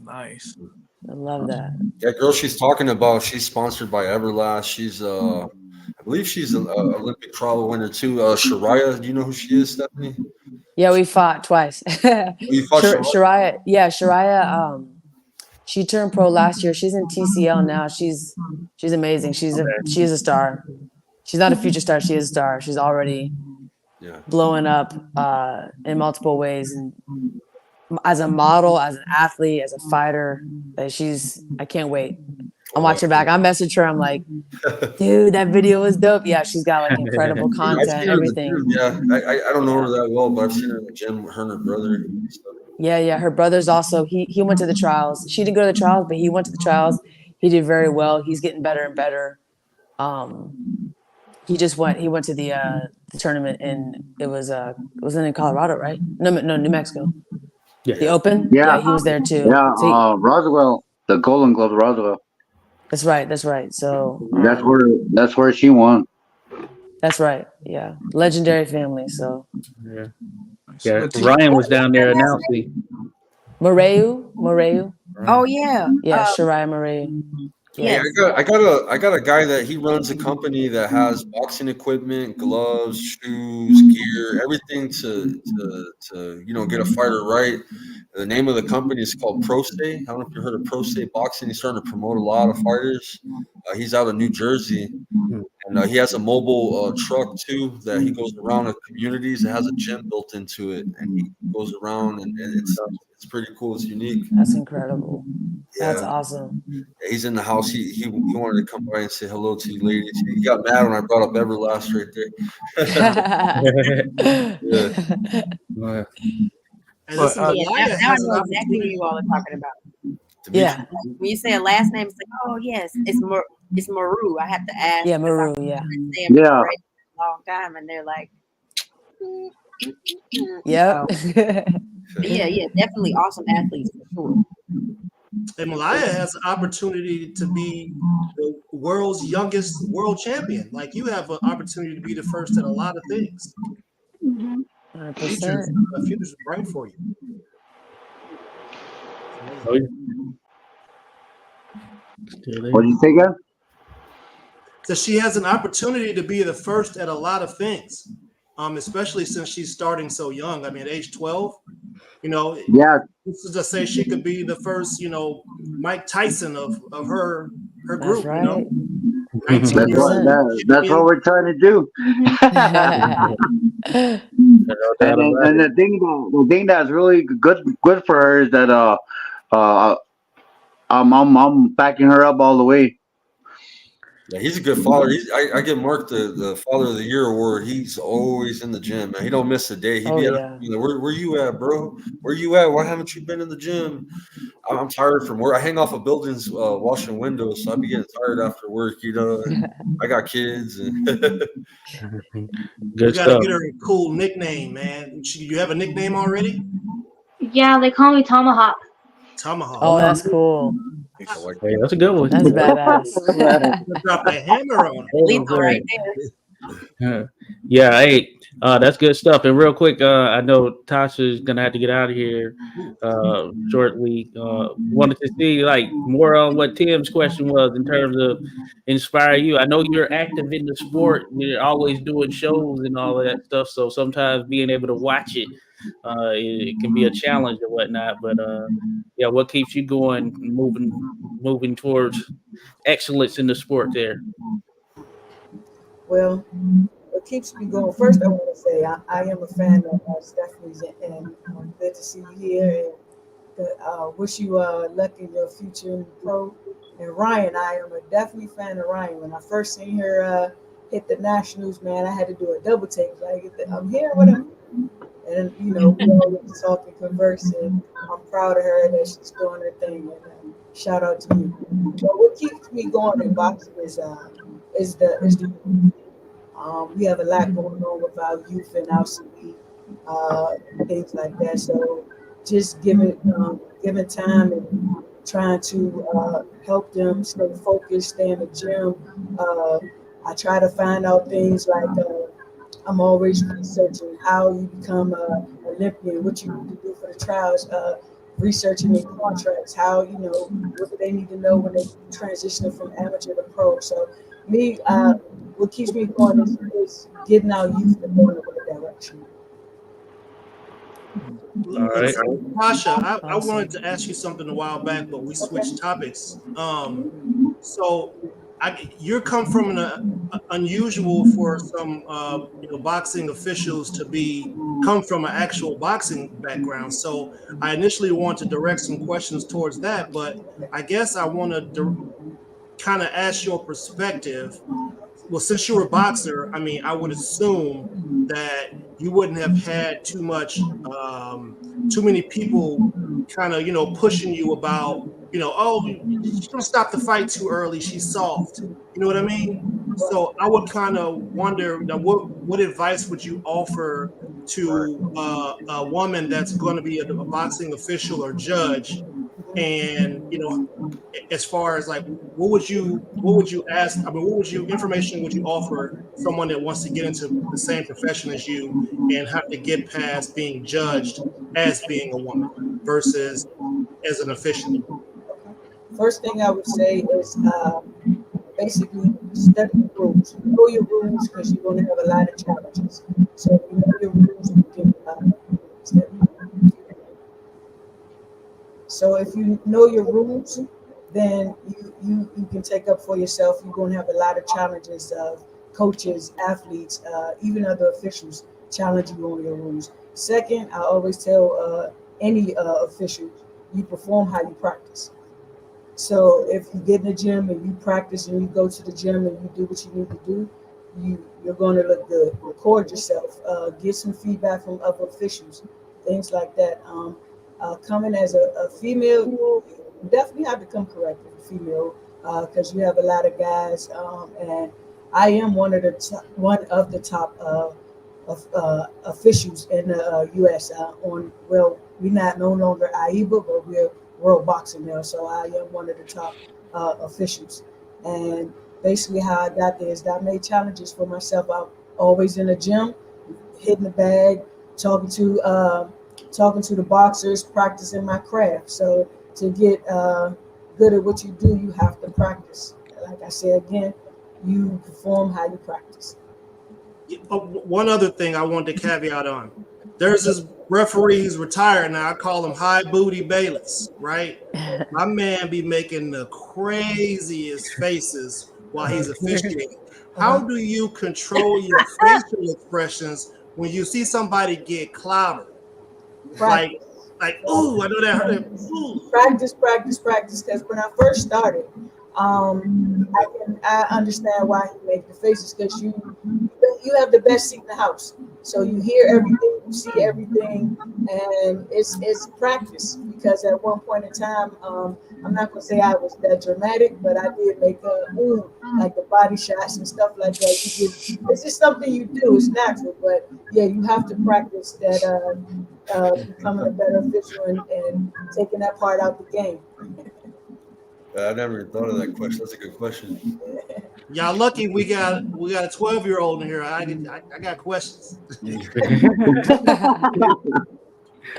Nice. I love that. Yeah, girl, she's talking about. She's sponsored by Everlast. She's I believe she's an Olympic trial winner too. Shariah, do you know who she is, Stephanie? Yeah, we fought twice. You fought Shariah? Shariah, yeah, Shariah. She turned pro last year. She's in TCL now. She's amazing. She's a star. She's not a future star. She is a star. She's already blowing up in multiple ways, and as a model, as an athlete, as a fighter. I can't wait. I'm watching back. I messaged her. I'm like, dude, that video was dope. Yeah, she's got like incredible content, everything. Yeah, I don't know her that well, but I've seen her in the gym. Her and her brother. Yeah. Her brother's also he went to the trials. She didn't go to the trials, but he went to the trials. He did very well. He's getting better and better. He went to the tournament, and it wasn't in Colorado, right? No, New Mexico. Yeah. The Open. Yeah. He was there too. Yeah, So Roswell, the Golden Glove, Roswell. that's right. So That's where she won. that's right. Yeah, legendary family. So Yeah, Ryan was down there announcing. Moreu. Oh yeah. Yeah, Shariah Moreu. Yeah, Yes. I got a guy that he runs a company that has boxing equipment, gloves, shoes, gear, everything to get a fighter right. The name of the company is called Pro Stay. I don't know if you heard of Pro Stay Boxing. He's starting to promote a lot of fighters. He's out of New Jersey, and he has a mobile truck too that he goes around in communities. It has a gym built into it, and he goes around, and it's pretty cool. It's unique. That's incredible. Yeah. That's awesome. Yeah, he's in the house. He wanted to come by and say hello to you ladies. He got mad when I brought up Everlast right there. Yeah. And listen, Yeah, Mariah now I has an know exactly who opportunity. you all are talking about. Yeah. When you say a last name, it's like, oh yes, it's Maru. I have to ask. Yeah, 'cause Maru. I've Yeah. been saying Yeah. for a long time, and they're like, Yep. but yeah, definitely awesome athletes for sure. And Malaya has the opportunity to be the world's youngest world champion. Like you have an opportunity to be the first at a lot of things. Hmm. 100%. The future's bright for you. Oh, yeah. Still there. What did you say, again? So she has an opportunity to be the first at a lot of things, especially since she's starting so young. I mean, at age 12, Yeah, this is to say she could be the first, Mike Tyson of her group. That's right. 19 that's years what old. that's what we're trying to do. And the thing that's really good for her is that I'm backing her up all the way. Yeah, he's a good father. I give Mark the Father of the Year award. He's always in the gym, man. He don't miss a day. He Oh, be yeah. where you at, bro? Where you at? Why haven't you been in the gym? I'm tired from work. I hang off of buildings washing windows, so I be getting tired after work. I got kids. And You Good got to stuff. get her a cool nickname, man. You have a nickname already? Yeah, they call me Tomahawk. Tomahawk. Oh, that's cool. I like Hey, that's a good one. That's badass. Drop a hammer on it. Lethal right there. Yeah, hey, that's good stuff. And real quick, I know Tasha's gonna have to get out of here shortly. Wanted to see like more on what Tim's question was in terms of inspire you. I know you're active in the sport. You're always doing shows and all of that stuff. So sometimes being able to watch it, it can be a challenge or whatnot. But yeah, what keeps you going, moving towards excellence in the sport there? Well, what keeps me going? First, I want to say I am a fan of Stephanie's, and good to see you here. Wish you luck in your future in the pro. And Ryan, I am a definitely fan of Ryan. When I first seen her hit the nationals, man, I had to do a double take. Like, I'm here with him. And, you know, we always talk and converse, and I'm proud of her that she's doing her thing. And shout out to you. But what keeps me going in boxing is the we have a lot going on with our youth and our city, things like that. So just giving time and trying to help them stay focused, stay in the gym. I try to find out things like I'm always researching how you become a Olympian, what you need to do for the trials, researching their contracts, how, you know, what do they need to know when they transition from amateur to pro. So me, what keeps me going is getting our youth to go in the right direction. All right. Tasha, I Awesome. wanted to ask you something a while back, but we switched topics. So you come from an unusual for some boxing officials to come from an actual boxing background. So I initially wanted to direct some questions towards that, but I guess I want to kind of ask your perspective. Well, since you're a boxer, I mean, I would assume that you wouldn't have had too many people kind of, pushing you about, oh, she's gonna stop the fight too early. She's soft. You know what I mean? So I would kind of wonder that what advice would you offer to a woman that's going to be a boxing official or judge, and as far as like what would you ask, I mean, information would you offer someone that wants to get into the same profession as you and have to get past being judged as being a woman versus as an official? First thing I would say is basically study the rules. Know your rules because you're going to have a lot of challenges. So if you know your rules, you can study. So if you know your rules, then you can take up for yourself. You're going to have a lot of challenges of coaches, athletes, even other officials challenging you on your rules. Second, I always tell any official, you perform how you practice. So if you get in the gym and you practice and you go to the gym and you do what you need to do, you're going to look good. Record yourself. Get some feedback from other officials, things like that. Coming as a female, you definitely have to come correct as a female because you have a lot of guys, and I am one of the top officials in the U.S. We're not no longer AIBA, but we're World Boxing now. So I am one of the top officials. And basically, how I got there is that I made challenges for myself. I'm always in the gym, hitting the bag, talking to the boxers, practicing my craft. So to get good at what you do, you have to practice. Like I said again, you perform how you practice. One other thing I wanted to caveat on. There's this referee who's retired now. I call him High Booty Bayless, right? My man be making the craziest faces while he's officiating. How do you control your facial expressions when you see somebody get clobbered? Practice. Like, ooh, I know that hurt. Ooh. Practice. Because when I first started, I understand why he made the faces because you have the best seat in the house, so you hear everything, you see everything, and it's practice. Because at one point in time, I'm not gonna say I was that dramatic, but I did make like the body shots and stuff like that. It's just something you do. It's natural, but yeah, you have to practice that. Becoming a better official and taking that part out the game. I never even thought of that question. That's a good question. Y'all lucky we got a 12-year-old in here. I got questions.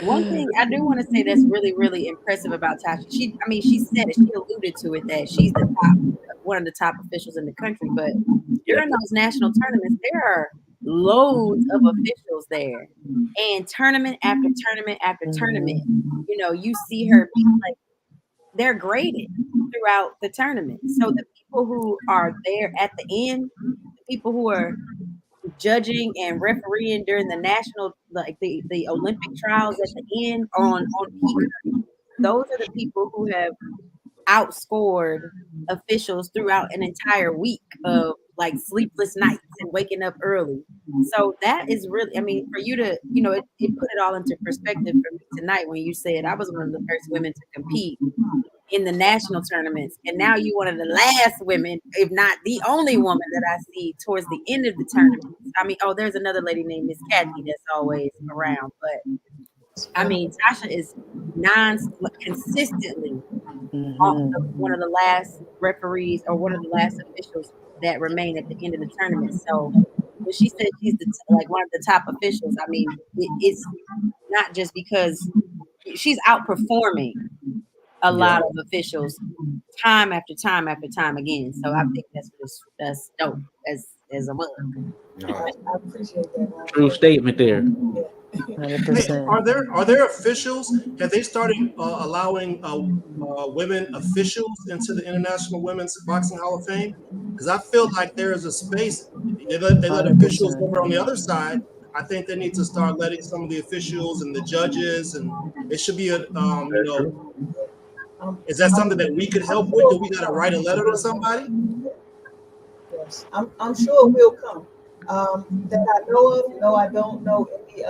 One thing I do want to say that's really, really impressive about Tasha, she said it, she alluded to it, that she's one of the top officials in the country, but during those national tournaments, there are loads of officials there, and tournament after tournament after tournament, you see her be like, they're graded throughout the tournament. So the people who are there at the end, the people who are judging and refereeing during the national, like the Olympic trials at the end on peak, those are the people who have outscored officials throughout an entire week of like sleepless nights and waking up early. So that is really, I mean, for you to, you know, it put it all into perspective for me tonight when you said I was one of the first women to compete in the national tournaments, and now you one of the last women, if not the only woman that I see towards the end of the tournament. I mean, oh, there's another lady named Miss Kathy that's always around, but I mean, Tasha is consistently one of the last referees or one of the last officials that remain at the end of the tournament. So when she said she's like one of the top officials, I mean, it's not just because she's outperforming a lot of officials time after time after time again. So I think that's dope as a mug. I appreciate that. True statement there. 100%. Are there officials? Have they started allowing women officials into the International Women's Boxing Hall of Fame? Because I feel like there is a space. They let officials over on the other side. I think they need to start letting some of the officials and the judges, and it should be a is that something that we could help with? Do we got to write a letter to somebody? Yes, I'm sure it will come. That I know of, no, I don't know any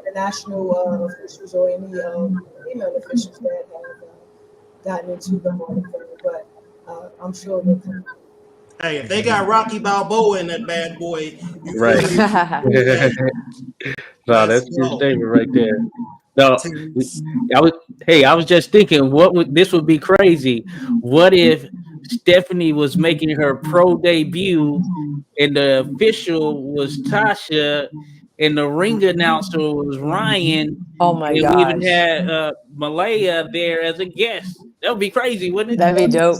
international officials or any female officials that have gotten into the Hall of Fame, but I'm sure they'll come. Hey, if they got Rocky Balboa in that bad boy, Right. No, that's a good statement right there. No, I was just thinking, this would be crazy. What if Stephanie was making her pro debut and the official was Tasha and the ring announcer was Ryan? Oh my and we even gosh. had Malaya there as a guest. That would be crazy, wouldn't it? That'd be dope.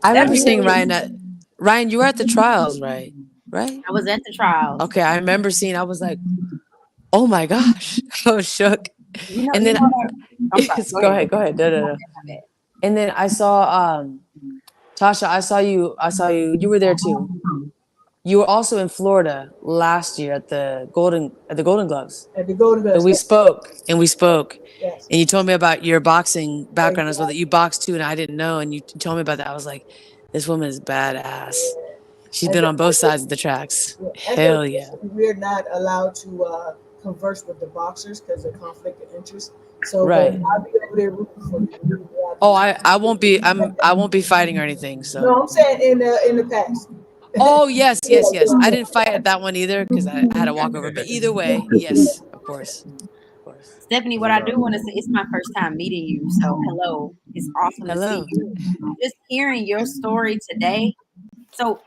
I remember seeing Ryan, you were at the trials, right? Right? I was at the trials. Okay, I remember seeing, I was like, oh my gosh. I was shook. You know, and then go ahead. Go ahead. No. And then I saw Tasha, I saw you were there too. You were also in Florida last year at the Golden Gloves. At the Golden Gloves. And we spoke. Yes. And you told me about your boxing background as well, that you boxed too, and I didn't know. And you told me about that. I was like, this woman is badass. She's been on both sides of the tracks. Hell yeah. We're not allowed to converse with the boxers because of conflict of interest. So right. I'll be over there rooting for you. Oh, I won't be. I won't be fighting or anything. So. No, I'm saying in the past. Oh yes. I didn't fight at that one either because I had to walk over. But either way, yes, of course. Stephanie, what I do want to say, it's my first time meeting you. So hello, it's awesome to see you. Just hearing your story today. So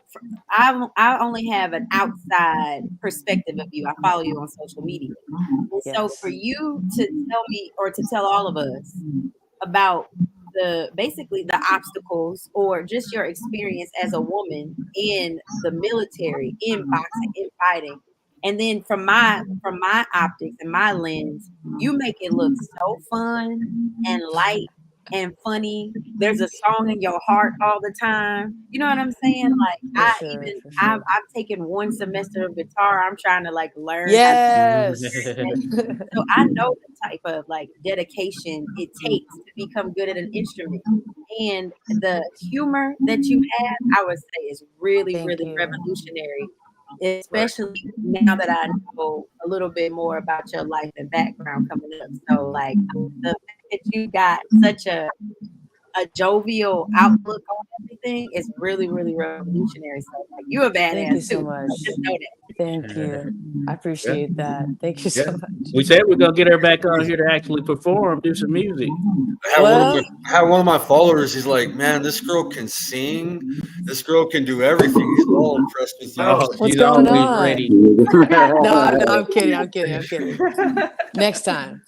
I only have an outside perspective of you. I follow you on social media. And so for you to tell me or to tell all of us about basically the obstacles or just your experience as a woman in the military, in boxing, in fighting. And then from my optics and my lens, you make it look so fun and light and funny. There's a song in your heart all the time. You know what I'm saying? Like I've taken one semester of guitar. I'm trying to like learn. Yes. So I know the type of like dedication it takes to become good at an instrument. And the humor that you have, I would say, is really revolutionary. Especially now that I know a little bit more about your life and background coming up. So like the fact that you got such a jovial outlook on everything is really, really revolutionary. So like, you a badass. Thank you so much. Just know that. Thank you. I appreciate that. Thank you so much. We said we're gonna get her back on here to actually perform, do some music. I had one of my followers. He's like, "Man, this girl can sing. This girl can do everything." He's all impressed with you. What's going on? Ready. No, I'm kidding. Next time.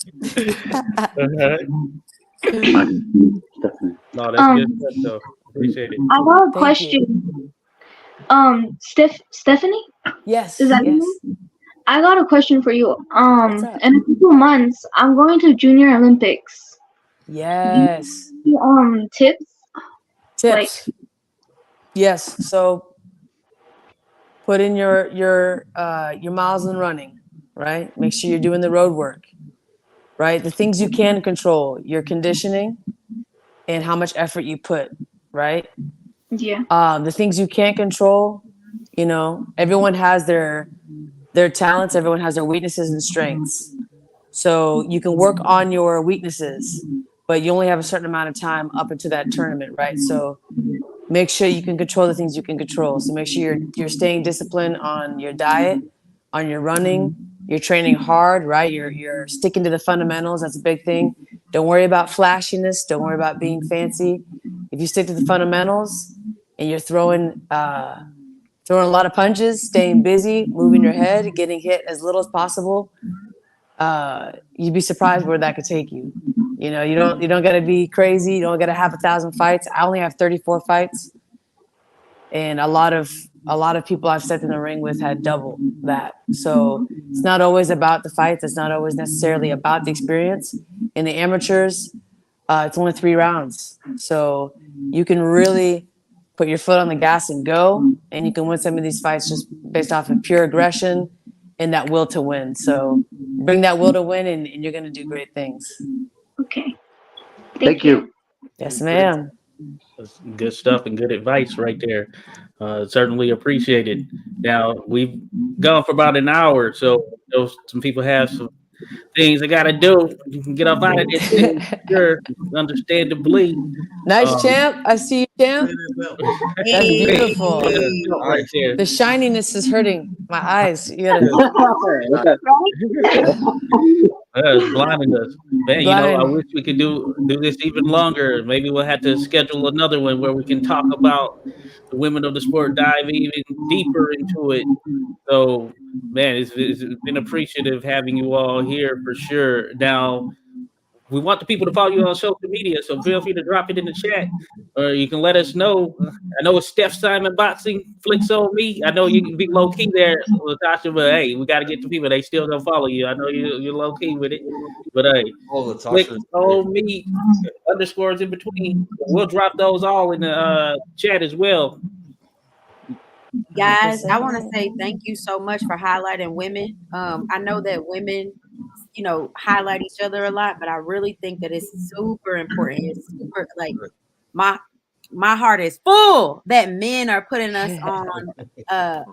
No, that's good stuff, though. Appreciate it. I got a question. Stephanie? Yes. Is that you? I got a question for you. In a couple months, I'm going to Junior Olympics. Yes. Tips? Tips. Yes. So put in your miles and running, right? Make sure you're doing the road work, right? The things you can control, your conditioning and how much effort you put, right? Yeah. The things you can't control, you know, everyone has their talents, everyone has their weaknesses and strengths. So you can work on your weaknesses, but you only have a certain amount of time up into that tournament, right? So make sure you can control the things you can control. So make sure you're staying disciplined on your diet, on your running, you're training hard, right? You're sticking to the fundamentals. That's a big thing. Don't worry about flashiness. Don't worry about being fancy. If you stick to the fundamentals and you're throwing a lot of punches, staying busy, moving your head, getting hit as little as possible, you'd be surprised where that could take you. You know, you don't got to be crazy. You don't got to have 1,000 fights. I only have 34 fights, and a lot of people I've stepped in the ring with had double that. So it's not always about the fights. It's not always necessarily about the experience. In the amateurs, it's only 3 rounds, so you can really put your foot on the gas and go, and you can win some of these fights just based off of pure aggression and that will to win. So bring that will to win, and you're going to do great things. Okay. Thank you. Yes, ma'am. That's good stuff and good advice right there. Certainly appreciated. Now we've gone for about an hour, so some people have some things they got to do. You can get up out of this thing, sure, understandably. Nice, champ. I see you, champ. That's beautiful. Right there. The shininess is hurting my eyes. You gotta It's blinding us, man. You know, I blind. wish we could do this even longer. Maybe we'll have to schedule another one where we can talk about the women of the sport, dive even deeper into it. So, man, it's been appreciative having you all here for sure. Now, we want the people to follow you on social media, so feel free to drop it in the chat, or you can let us know. I know it's Steph Simon Boxing, Flicks on Me. I know you can be low key there, LaTasha, but hey, we got to get the people. They still gonna follow you. I know you're low key with it, but hey, Oh, Flicks LaTasha. on Me underscores in between. We'll drop those all in the chat as well. Guys, I want to say thank you so much for highlighting women. I know that women, you know, highlight each other a lot, but I really think that it's super important. It's super like my heart is full that men are putting us on a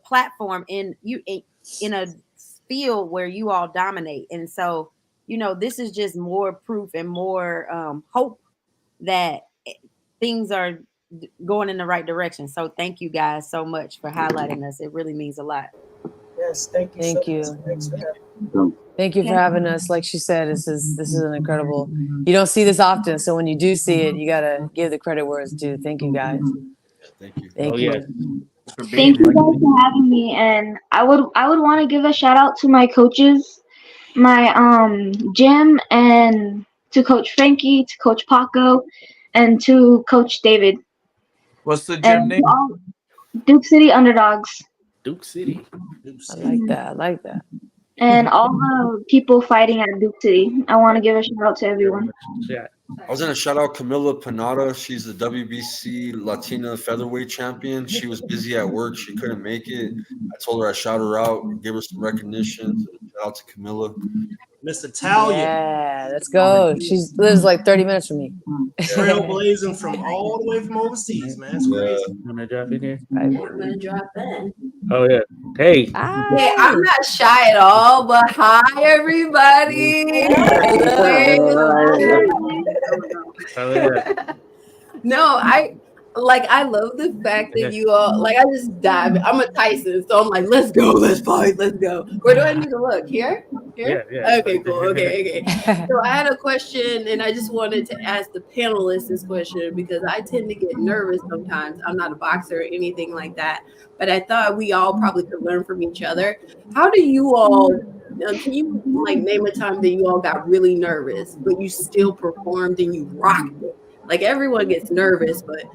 platform in a field where you all dominate, and so you know this is just more proof and more hope that things are going in the right direction. So thank you guys so much for highlighting us. It really means a lot. Yes, thank you. Thank so you. much. Thanks for having me. Thank you for having us. Like she said, this is an incredible. You don't see this often, so when you do see it, you gotta give the credit where it's due. Thank you, guys. Thank you. Thank you. Yes. Thank you guys for having me, and I would want to give a shout out to my coaches, my gym, and to Coach Frankie, to Coach Paco, and to Coach David. What's the gym And name? to all Duke City Underdogs. Duke City. I like that. I like that. And all the people fighting at Duke City. I want to give a shout out to everyone. Yeah. I was going to shout out Camila Panada. She's the WBC Latina featherweight champion. She was busy at work. She couldn't make it. I told her I'd shout her out, give her some recognition. So shout out to Camila. Miss Italian. Yeah, let's go. She lives like 30 minutes from me. Trailblazing from all the way from overseas, man. It's crazy. Want to drop in here? I'm gonna drop in. Oh yeah. Hey. Hey, I'm not shy at all, but hi everybody. Oh, yeah. No, I love the fact that you all like. I just dive. I'm a Tyson, so I'm like, let's go, let's fight, let's go. Where do I need to look? Here? Yeah. Okay, cool. Okay. So I had a question, and I just wanted to ask the panelists this question because I tend to get nervous sometimes. I'm not a boxer or anything like that, but I thought we all probably could learn from each other. How do you all? Can you like name a time that you all got really nervous, but you still performed and you rocked it? Like everyone gets nervous, but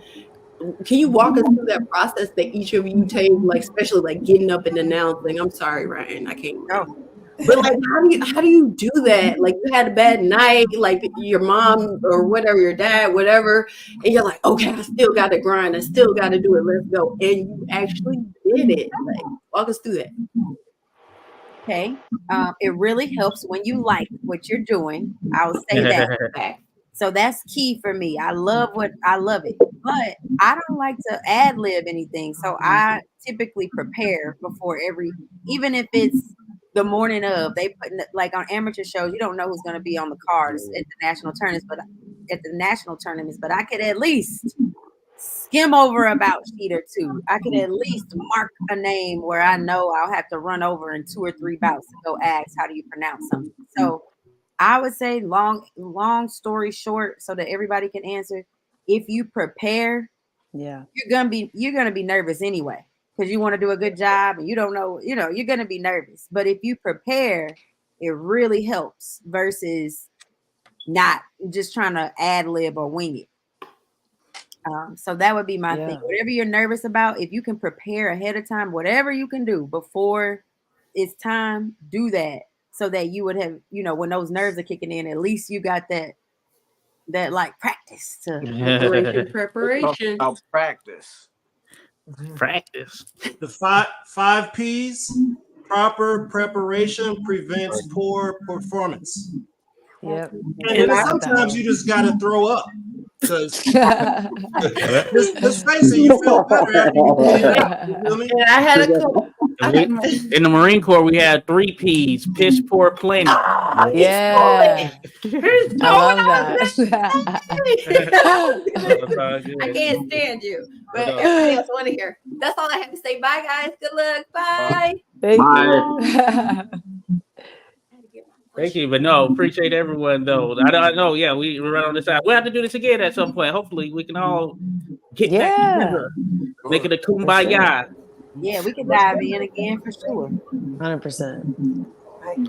can you walk us through that process that each of you take, like especially like getting up and announcing? I'm sorry, Ryan, I can't. But like, how do you do that? Like you had a bad night, like your mom or whatever, your dad, whatever, and you're like, okay, I still got to grind, I still got to do it. Let's go, and you actually did it. Like, walk us through that. Okay. It really helps when you like what you're doing. I'll say that. Okay. So that's key for me. I love it, but I don't like to ad lib anything. So I typically prepare before even if it's the morning of. They put like on amateur shows, you don't know who's going to be on the cards at the national tournaments, but I could at least skim over about sheet or two. I could at least mark a name where I know I'll have to run over in 2 or 3 bouts to go ask, how do you pronounce something? So I would say long story short, so that everybody can answer. If you prepare, Yeah, you're gonna be nervous anyway, because you want to do a good job and you don't know, you're gonna be nervous. But if you prepare, it really helps versus not just trying to ad lib or wing it. So that would be my thing. Whatever you're nervous about, if you can prepare ahead of time, whatever you can do before it's time, do that. So that you would have, when those nerves are kicking in, at least you got that like practice to Preparation. I'll practice. Practice. The five P's: proper preparation prevents poor performance. yep. And then sometimes you just got to throw up. Because let's face it, you feel better after you clean it up. You feel me? And I had a couple. In the Marine Corps, we had 3 P's: piss, poor, plenty. Yeah, I love that. I can't stand you, but everybody else want to hear. That's all I have to say. Bye, guys. Good luck. Bye. Thank Bye. you. Thank you, but no, appreciate everyone though. I know, yeah, we're right on the side. We'll have to do this again at some point. Hopefully, we can all get back together, make it a kumbaya. Yeah, we can dive in again for sure. 100%.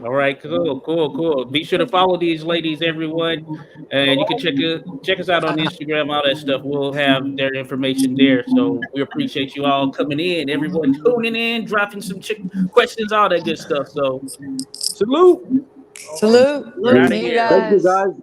All right, cool. Be sure to follow these ladies, everyone, and you can check us out on Instagram, all that stuff. We'll have their information there. So we appreciate you all coming in, everyone tuning in, dropping some questions, all that good stuff. So salute. Salute. We're outta See you here. guys. Thank you, guys.